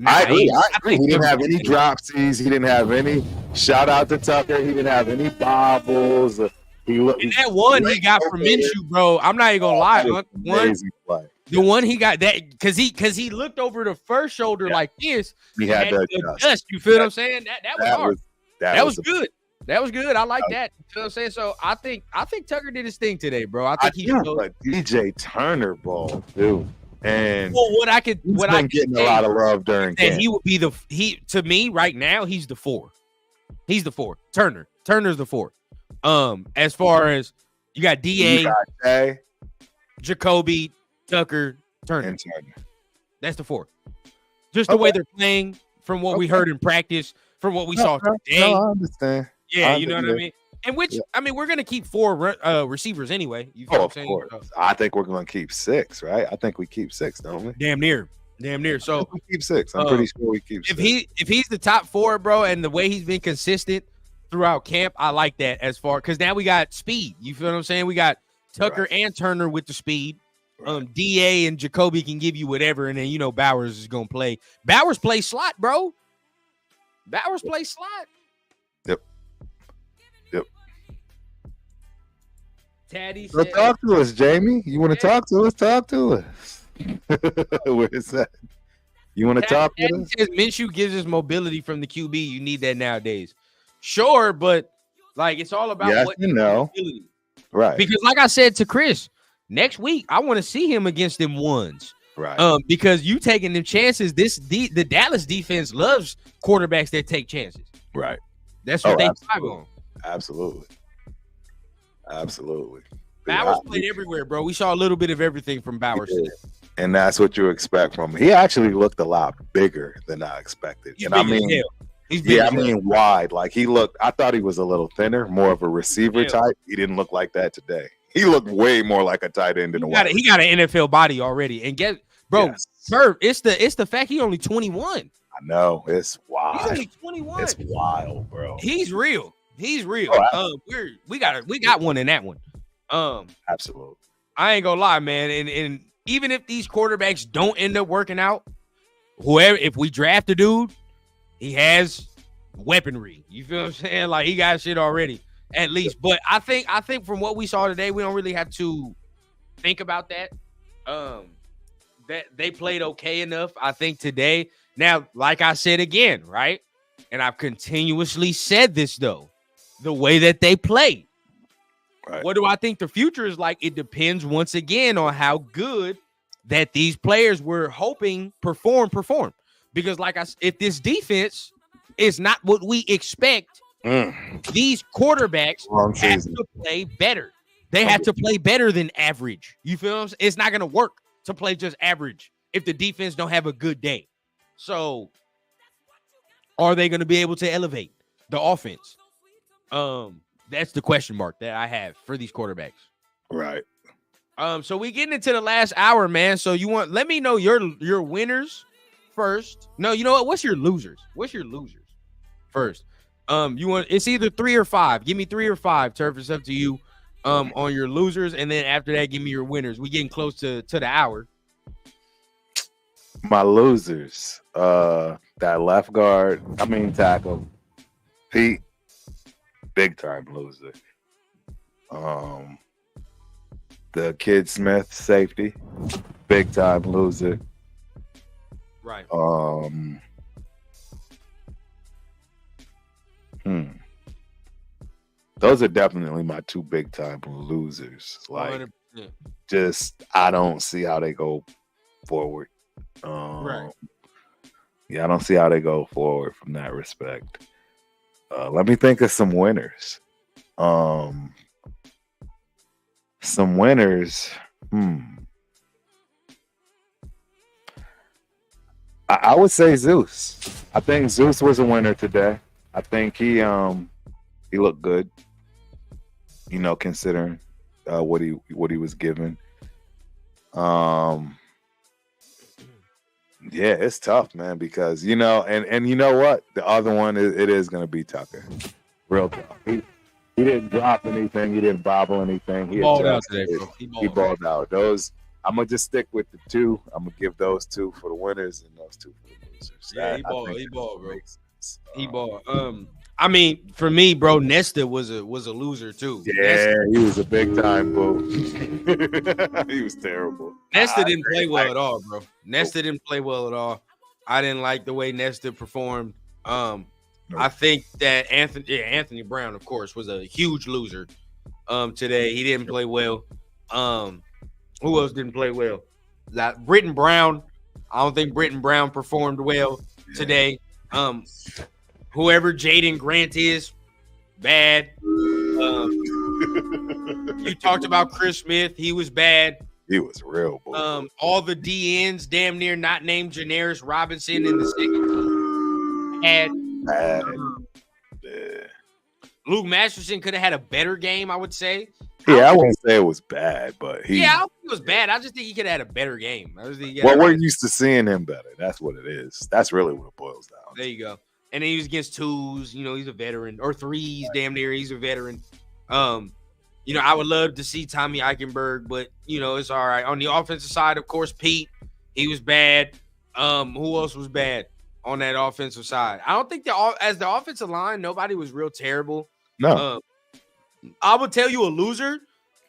I agree. He didn't have any dropsies. He didn't have any. Shout out to Tucker. He didn't have any bobbles. He got from Minshew, bro. I'm not even gonna lie. The one he got that because he looked over the first shoulder like this. He had that dust. You feel what I'm saying? That was hard. That was good. That was good. I like that. You know what I'm saying? So I think Tucker did his thing today, bro. I think DJ Turner ball, dude. And what I could getting a lot of love during camp. He would be to me right now. He's the 4. He's the 4. Turner's the 4. As far as you got DA, Jacoby, Tucker, Turner. And Turner. That's the 4. Just the way they're playing, from what we heard in practice, from what we saw today. No, I understand. Yeah, you know what I mean? And I mean, we're going to keep 4 receivers anyway. You feel what I'm saying? Of course. I think we're going to keep 6, right? I think we keep 6, don't we? Damn near. So we keep 6. I'm pretty sure we keep 6. If he's the top 4, bro, and the way he's been consistent throughout camp, I like that as far, because now we got speed. You feel what I'm saying? We got Tucker and Turner with the speed. DA and Jacoby can give you whatever, and then Bowers is gonna play. Bowers plays slot, bro. Bowers plays slot. Yep. Taddy said, talk to us, Jamie. You want to talk to us? Talk to us. Where is that? You want to talk to us? Says Minshew gives us mobility from the QB. You need that nowadays. Sure, but like it's all about what mobility. Right. Because like I said to Chris, next week I want to see him against them ones. Right. Because you taking them chances. The Dallas defense loves quarterbacks that take chances. Right. That's what they thrive on. Absolutely. Bowers played everywhere, bro. We saw a little bit of everything from Bowers today. And that's what you expect from him. He actually looked a lot bigger than I expected. He's and I mean wide. Like I thought he was a little thinner, more of a receiver type. He didn't look like that today. He looked way more like a tight end than a wide. He got an NFL body already. And Merv, it's the fact he only 21. I know. It's wild. He's only 21. It's wild, bro. He's real. Oh, we got one in that one. Absolutely. I ain't gonna lie, man. And even if these quarterbacks don't end up working out, if we draft a dude, he has weaponry. You feel what I'm saying? Like he got shit already, at least. But I think from what we saw today, we don't really have to think about that. That they played okay enough, I think, today. Now, like I said again, right? And I've continuously said this though. The way that they play. Right. What do I think the future is like? It depends once again on how good that these players were hoping perform. Because if this defense is not what we expect, these quarterbacks have to play better. They have to play better than average. You feel what I'm saying? It's not going to work to play just average if the defense don't have a good day. So are they going to be able to elevate the offense? That's the question mark that I have for these quarterbacks. Right. So we getting into the last hour, man. So let me know your winners first. No, you know what? What's your losers first? It's either 3 or 5. Give me 3 or 5, Turf. It's up to you. On your losers, and then after that, give me your winners. We getting close to the hour. My losers, that left guard, tackle, Pete, big time loser. The Kid Smith safety, big time loser. Right. Those are definitely my 2 big time losers. Like, 100%. Just I don't see how they go forward. Right. Yeah, I don't see how they go forward from that respect. Let me think of some winners. Some winners. I would say Zeus. I think Zeus was a winner today. I think he looked good. Considering what he was given. Yeah, it's tough, man, because and you know what? The other one it is going to be Tucker. Real tough. He didn't drop anything. He didn't bobble anything. He balled out today, bro. He balled out. Those I'm gonna just stick with the 2. I'm gonna give those 2 for the winners and those 2 for the losers. Yeah, he balled, bro. He balled. For me, bro, Nesta was a loser too. Yeah, he was a big time boo. He was terrible. Nesta didn't play well at all, bro. Nesta didn't play well at all. I didn't like the way Nesta performed. I think that Anthony Brown, of course, was a huge loser today. He didn't play well. Who else didn't play well? Britton Brown. I don't think Britton Brown performed well today. Whoever Jaden Grant is, bad. You talked about Chris Smith. He was bad. He was real bull. All the DNs damn near not named Janaris Robinson in the second team had Luke Masterson could have had a better game, I would say. Yeah, I wouldn't say it was bad, but I don't think it was bad. I just think he could have had a better game. We're used to seeing him better. That's what it is. That's really what it boils down. There you go. And then he was against twos. He's a veteran. Or threes, damn near. He's a veteran. I would love to see Tommy Eichenberg, but, it's all right. On the offensive side, of course, Pete, he was bad. Who else was bad on that offensive side? I don't think as the offensive line, nobody was real terrible. No. I would tell you a loser,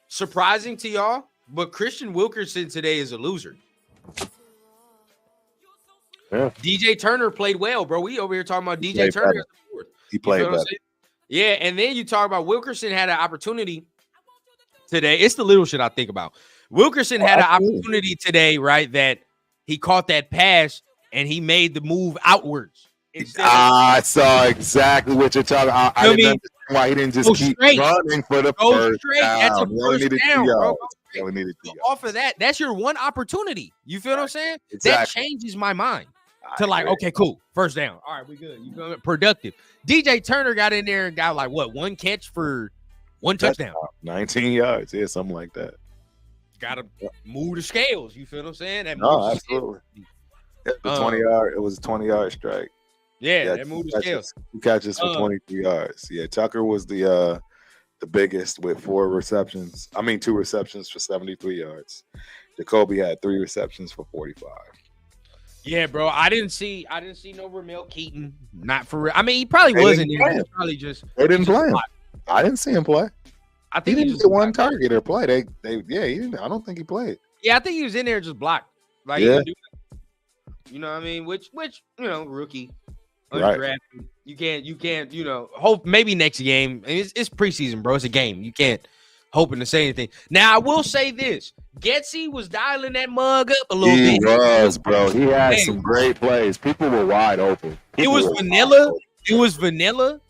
surprising to y'all, but Christian Wilkerson today is a loser. Yeah. DJ Turner played well, bro. We over here talking about DJ Turner. He played better. Yeah, and then you talk about Wilkerson had an opportunity today. It's the little shit I think about. Wilkerson had an opportunity today, right, that he caught that pass and he made the move outwards. I saw exactly what you're talking about. I didn't understand why he didn't just keep running for the first down. That's a first down, bro. Off of that, that's your one opportunity. You feel what I'm saying? Exactly. That changes my mind to okay, cool, first down. All right, we good. You good? Productive. DJ Turner got in there and got one catch for one touchdown. 19 yards. Yeah, something like that. Got to move the scales. You feel what I'm saying? Absolutely. It was a 20-yard strike. Yeah, that moved the scales. 2 catches for 23 yards. Yeah, Tucker was the biggest with 2 receptions for 73 yards. Jacoby had 3 receptions for 45. Yeah, bro. I didn't see no Ramel Keaton. Not for real. I mean, he probably wasn't there. He probably just they didn't play him. I didn't see him play. I think he didn't get one target or play. He didn't. I don't think he played. Yeah, I think he was in there just blocked. Like he could do that. You know what I mean? Which rookie. Undrafted. Right. You can't, hope maybe next game. It's preseason, bro. It's a game. You can't hoping to say anything. Now, I will say this. Getsy was dialing that mug up a little bit. He was, bro. He had some great plays. People were wide open. It was vanilla. It was vanilla.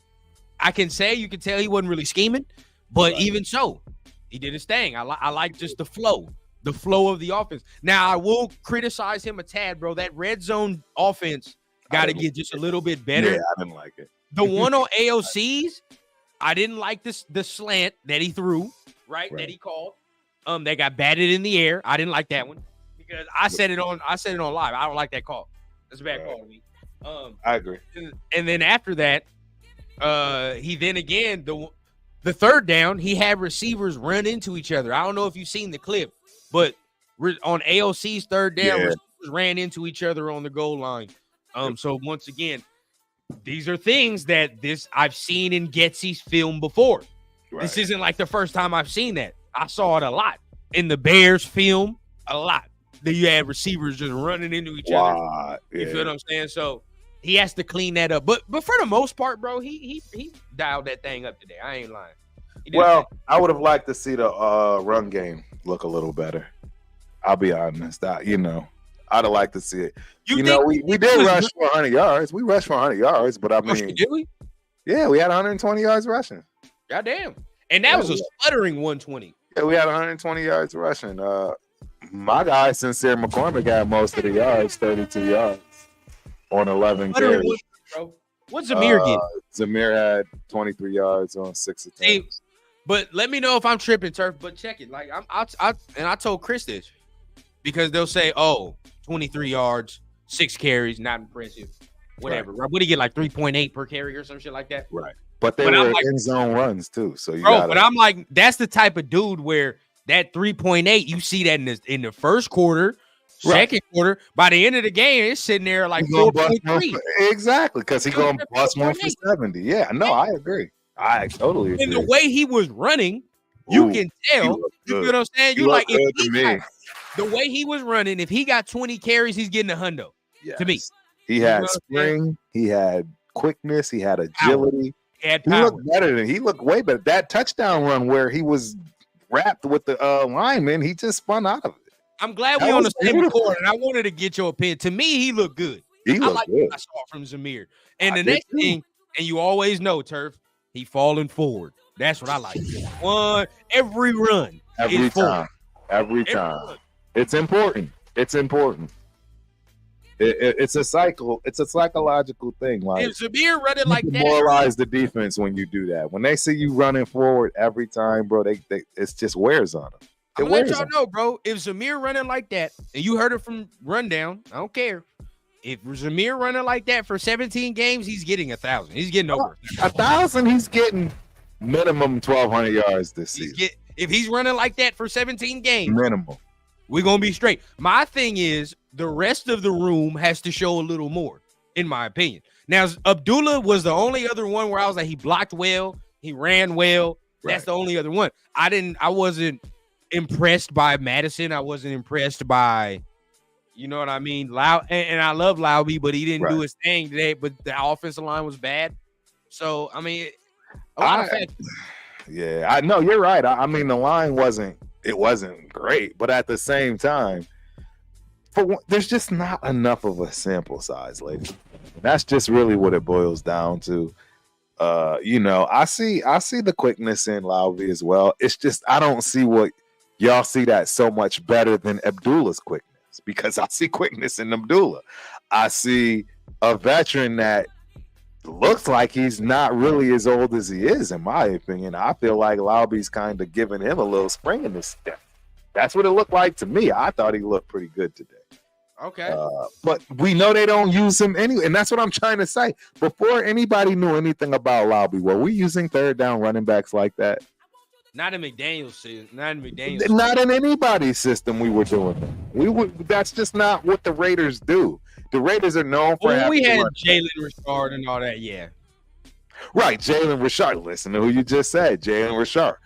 I can say, you can tell he wasn't really scheming, but even so, he did his thing. I like just the flow of the offense. Now, I will criticize him a tad, bro. That red zone offense got to get just a little bit better. Yeah, I didn't like it. The one on AOC's, I didn't like the slant that he threw, right? That he called. That got batted in the air. I didn't like that one because I said it on live. I don't like that call. That's a bad call to me. I agree. And then after that, he then again the third down, he had receivers run into each other. I don't know if you've seen the clip, but on AOC's third down, receivers ran into each other on the goal line. So once again, these are things that I've seen in Getsy's film before. Right. This isn't like the first time I've seen that. I saw it a lot in the Bears film, a lot. That you had receivers just running into each other. You feel what I'm saying? So he has to clean that up. But for the most part, bro, he dialed that thing up today. I ain't lying. Well, I would have liked to see the run game look a little better. I'll be honest. I'd have liked to see it. We did rush for 100 yards. We rushed for 100 yards, but I mean, did we? Yeah, we had 120 yards rushing. Goddamn. And that was a sputtering 120. Yeah, we had 120 yards rushing. My guy, Sincere McCormick, had most of the yards, 32 yards on 11 carries. What's Zamir get? Zamir had 23 yards on 6 attempts. But let me know if I'm tripping, Turf. But check it. Like I told Chris this because they'll say, 23 yards, 6 carries, not impressive. Whatever. Right. What do you get, like 3.8 per carry or some shit like that? Right. But they were end zone runs too. So but I'm like, that's the type of dude where that 3.8, you see that in the first quarter, second quarter. By the end of the game, it's sitting there like 4.3. Exactly, because he's going to bust one for 70. Yeah, no, I agree. I totally agree. And the way he was running, you can tell. You know what I'm saying? You like the way he was running, if he got 20 carries, he's getting a hundo. Yes. To me. He had spring, he had quickness, he had agility. He looked way better. That touchdown run where he was wrapped with the lineman, he just spun out of it. I'm glad we're on the same court, and I wanted to get your opinion. To me, he looked good. I like what I saw from Zamir. And the next thing, and you always know, Turf, he falling forward. That's what I like. Every run. Every time. every time. It's important. It's important. It's a cycle. It's a psychological thing. Like if Zamir running like that, demoralize the defense when you do that. When they see you running forward every time, bro, they it just wears on them. I'm gonna let y'all know, bro. If Zamir running like that, and you heard it from Rundown, I don't care. If Zamir running like that for 17 games, he's getting 1,000. He's getting over 1,000. He's getting minimum 1,200 yards this season. If he's running like that for 17 games, minimum, we're gonna be straight. My thing is the rest of the room has to show a little more, in my opinion. Now, Abdullah was the only other one where I was like, he blocked well, he ran well. That's the only other one. I wasn't impressed by Madison. I wasn't impressed by, you know what I mean? And I love Laube, but he didn't do his thing today. But the offensive line was bad. So I mean, yeah, I know you're right. I mean, the line wasn't great, but at the same time, there's just not enough of a sample size, ladies. That's just really what it boils down to. You know, I see the quickness in Laube as well. It's just I don't see what y'all see that so much better than Abdullah's quickness, because I see quickness in Abdullah. I see a veteran that looks like he's not really as old as he is, in my opinion. I feel like Laube's kind of giving him a little spring in his step. That's what it looked like to me. I thought he looked pretty good today. Okay. But we know they don't use him anyway, and that's what I'm trying to say. Before anybody knew anything about Laube, were we using third down running backs like that? Not in McDaniel's. Not in anybody's system. We were doing that. That's just not what the Raiders do. The Raiders are known for. We had Jalen Richard and all that. Yeah. Right, Jalen Richard. Listen to who you just said, Jalen Richard,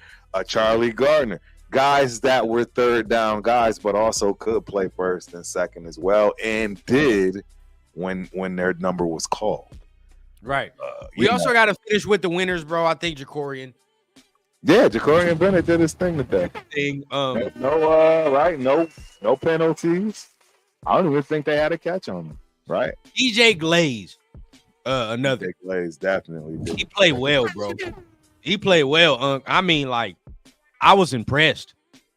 Charlie Gardner. Guys that were third down guys, but also could play first and second as well, and did when their number was called. Right. We also got to finish with the winners, bro. I think Jacorian. Yeah, Jacorian Bennett did his thing today. No penalties. I don't even think they had a catch on him. Right. DJ Glaze, another. DJ Glaze definitely did. He played well, bro. He played well. I mean, like, I was impressed.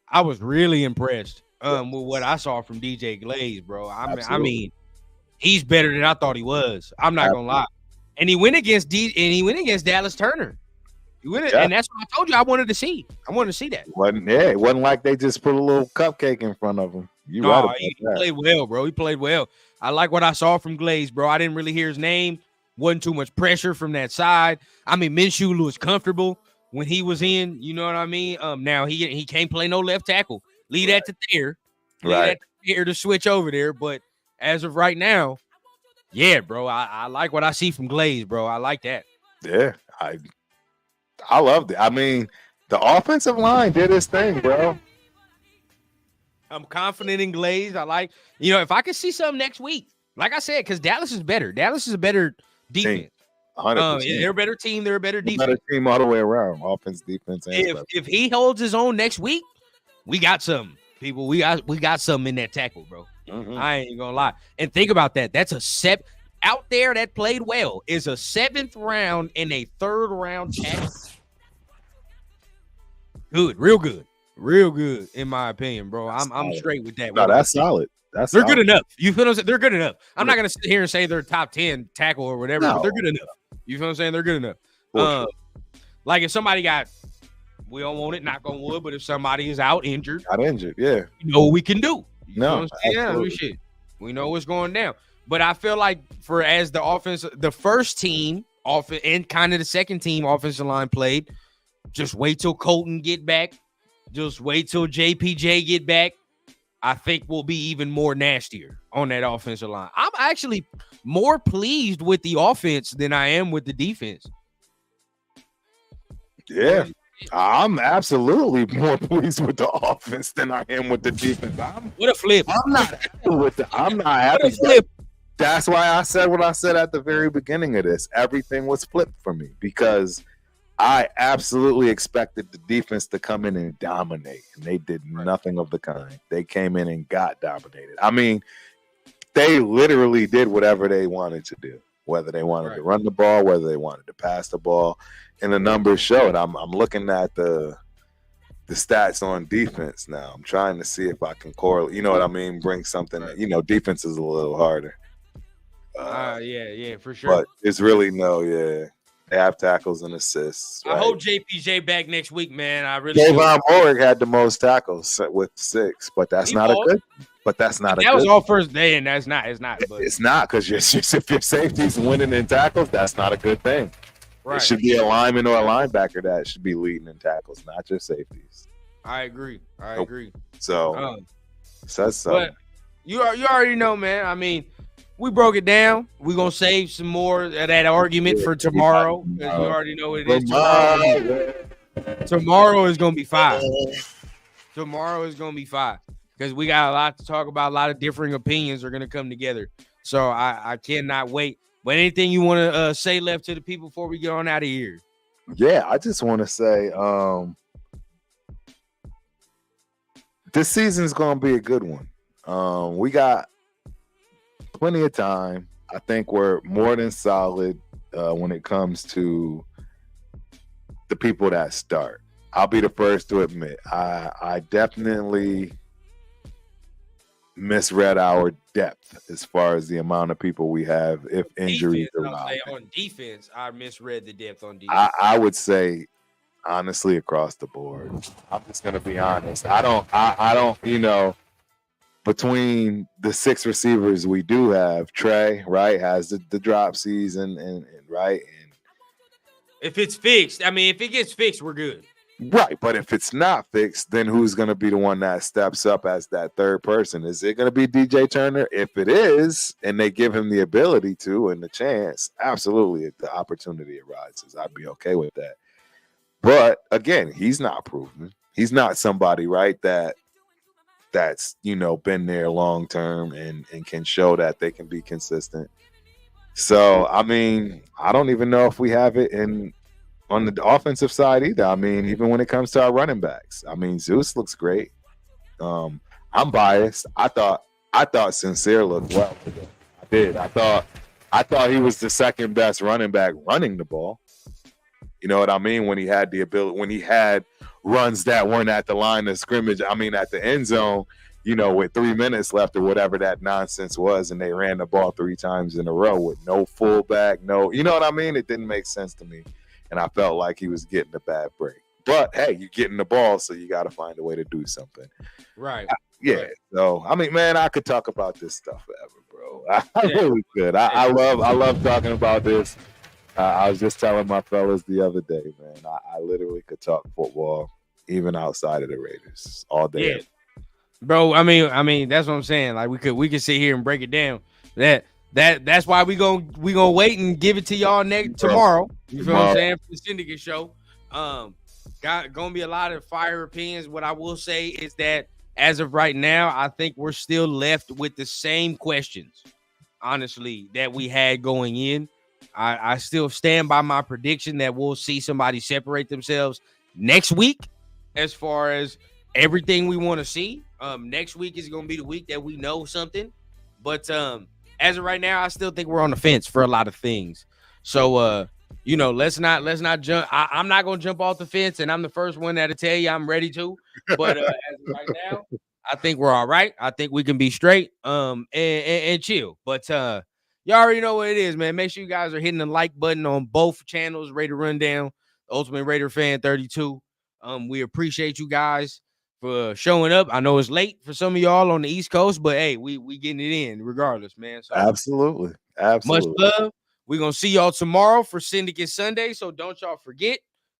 I was really impressed with what I saw from DJ Glaze, bro. I mean, he's better than I thought he was. I'm not gonna lie. And he went against Dallas Turner. And that's what I told you I wanted to see. I wanted to see that. It wasn't like they just put a little cupcake in front of him. He played well, bro. He played well. I like what I saw from Glaze, bro. I didn't really hear his name. Wasn't too much pressure from that side. I mean, Minshew was comfortable when he was in. You know what I mean? Now he can't play no left tackle. Leave that to Thayer. That to Thayer to switch over there. But as of right now, yeah, bro, I like what I see from Glaze, bro. I like that. Yeah, I loved it. I mean, the offensive line did its thing, bro. I'm confident in Glaze. I like, if I could see something next week, like I said, because Dallas is better. Dallas is a better defense. 100%. They're a better team. They're a better defense. Better team all the way around. Offense, defense. And if he holds his own next week, we got something, people. We got something in that tackle, bro. Mm-hmm. I ain't gonna lie. And think about that. That's a set out there that played well. Is a 7th round and a 3rd round tackle. Good, real good, in my opinion, bro. I'm straight with that. No, that's solid. They're good enough. You feel what I'm saying? They're good enough. I'm not gonna sit here and say they're top 10 tackle or whatever, but they're good enough. You feel what I'm saying? They're good enough. Like if somebody we don't want it, knock on wood, but if somebody is injured, yeah, you know what we can do. You know what I'm saying? We know what's going down. But I feel like as the offense, the first team and kind of the second team offensive line played. Just wait till Colton get back. Just wait till JPJ get back. I think we'll be even more nastier on that offensive line. I'm actually more pleased with the offense than I am with the defense. Yeah, I'm absolutely more pleased with the offense than I am with the defense. What a flip! I'm not happy with it. I'm not happy. What a flip! That's why I said what I said at the very beginning of this. Everything was flipped for me because I absolutely expected the defense to come in and dominate, and they did nothing of the kind. They came in and got dominated. I mean, they literally did whatever they wanted to do, whether they wanted to run the ball, whether they wanted to pass the ball, and the numbers showed. I'm looking at the the stats on defense now. I'm trying to see if I can correlate. You know what I mean? Bring something. Right. You know, defense is a little harder. Yeah, for sure. But it's really they have tackles and assists. I Right? hope JPJ back next week, man. I really do. Javon Morrig had the most tackles with 6, but that's not a good. But that's not a good. That was all first day, and that's not. It's not. But It's not because if your safety's winning in tackles, that's not a good thing. right. It should be a lineman or a linebacker that should be leading in tackles, not your safeties. I agree. Agree. So says something. But you already know, man. I mean, we broke it down. We're gonna save some more of that argument for tomorrow, because you already know what it is. Tomorrow is gonna be fire. Tomorrow is gonna be fire, because we got a lot to talk about. A lot of differing opinions are gonna come together. So I cannot wait. But anything you want to say left to the people before we get on out of here? Yeah, I just want to say this season's gonna be a good one. We got plenty of time. I think we're more than solid when it comes to the people that start. I'll be the first to admit I definitely misread our depth as far as the amount of people we have if injuries arise. On defense, I misread the depth on defense. I would say honestly across the board. I'm just gonna be honest. I don't, you know, between the 6 receivers we do have, Trey, right, has the drop season and right. And if it's fixed, I mean, if it gets fixed, we're good. Right, but if it's not fixed, then who's going to be the one that steps up as that third person? Is it going to be DJ Turner? If it is, and they give him the ability to and the chance, absolutely, if the opportunity arises, I'd be okay with that. But again, he's not proven. He's not somebody, right, that's, you know, been there long term and can show that they can be consistent. So, I mean, I don't even know if we have it on the offensive side either. I mean, even when it comes to our running backs, I mean, Zeus looks great. I'm biased. I thought Sincere looked well. I did. I thought he was the second best running back running the ball. You know what I mean? When he had the ability, when he had runs that weren't at the line of scrimmage, I mean, at the end zone, you know, with 3 minutes left or whatever that nonsense was, and they ran the ball 3 times in a row with no fullback, you know what I mean? It didn't make sense to me. And I felt like he was getting a bad break. But, hey, you're getting the ball, so you got to find a way to do something. Right. Yeah. So, I mean, man, I could talk about this stuff forever, bro. I really could. I love talking about this. I was just telling my fellas the other day, man, I literally could talk football even outside of the Raiders all day. Yeah. Bro, I mean, that's what I'm saying. Like, we could sit here and break it down. That's why we gonna wait and give it to y'all tomorrow. You feel what I'm saying? For the Syndicate show. Gonna be a lot of fire opinions. What I will say is that as of right now, I think we're still left with the same questions, honestly, that we had going in. I still stand by my prediction that we'll see somebody separate themselves next week as far as everything we want to see. Next week is going to be the week that we know something. But as of right now, I still think we're on the fence for a lot of things. So, you know, let's not jump. I'm not going to jump off the fence, and I'm the first one that'll tell you I'm ready to. But as of right now, I think we're all right. I think we can be straight and chill. But you already know what it is, man. Make sure you guys are hitting the like button on both channels, Raider Rundown, Ultimate Raider Fan 32. We appreciate you guys for showing up. I know it's late for some of y'all on the East Coast, but hey, we getting it in regardless, man. So absolutely. Much love. We're going to see y'all tomorrow for Syndicate Sunday, so don't y'all forget.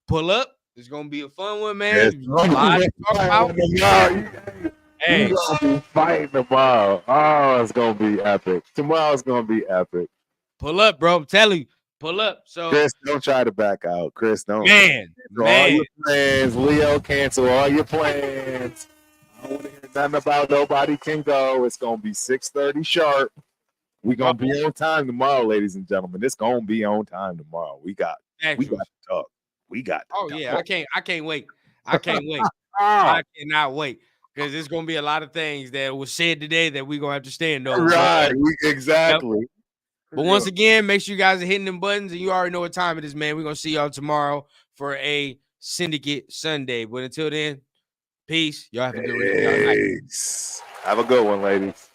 Pull up. It's going to be a fun one, man. Yes. A lot to talk about. Hey, we're gonna be fighting tomorrow. Oh, it's gonna be epic. Tomorrow's gonna be epic. Pull up, bro. I'm telling you, pull up. So Chris, don't try to back out. Chris, don't. Man. All your plans. Leo, cancel all your plans. I don't want to hear nothing about nobody can go. It's gonna be 6:30 sharp. We're gonna be on time tomorrow, ladies and gentlemen. It's gonna be on time tomorrow. We got to talk. We got to talk. Yeah, I can't wait. I can't wait. I cannot wait. Because there's going to be a lot of things that was said today that we're going to have to stand on. Right, exactly. Yep. But once again, make sure you guys are hitting them buttons, and you already know what time it is, man. We're going to see y'all tomorrow for a Syndicate Sunday. But until then, Peace. Y'all have a good rest of y'all night. Peace. Have a good one, ladies.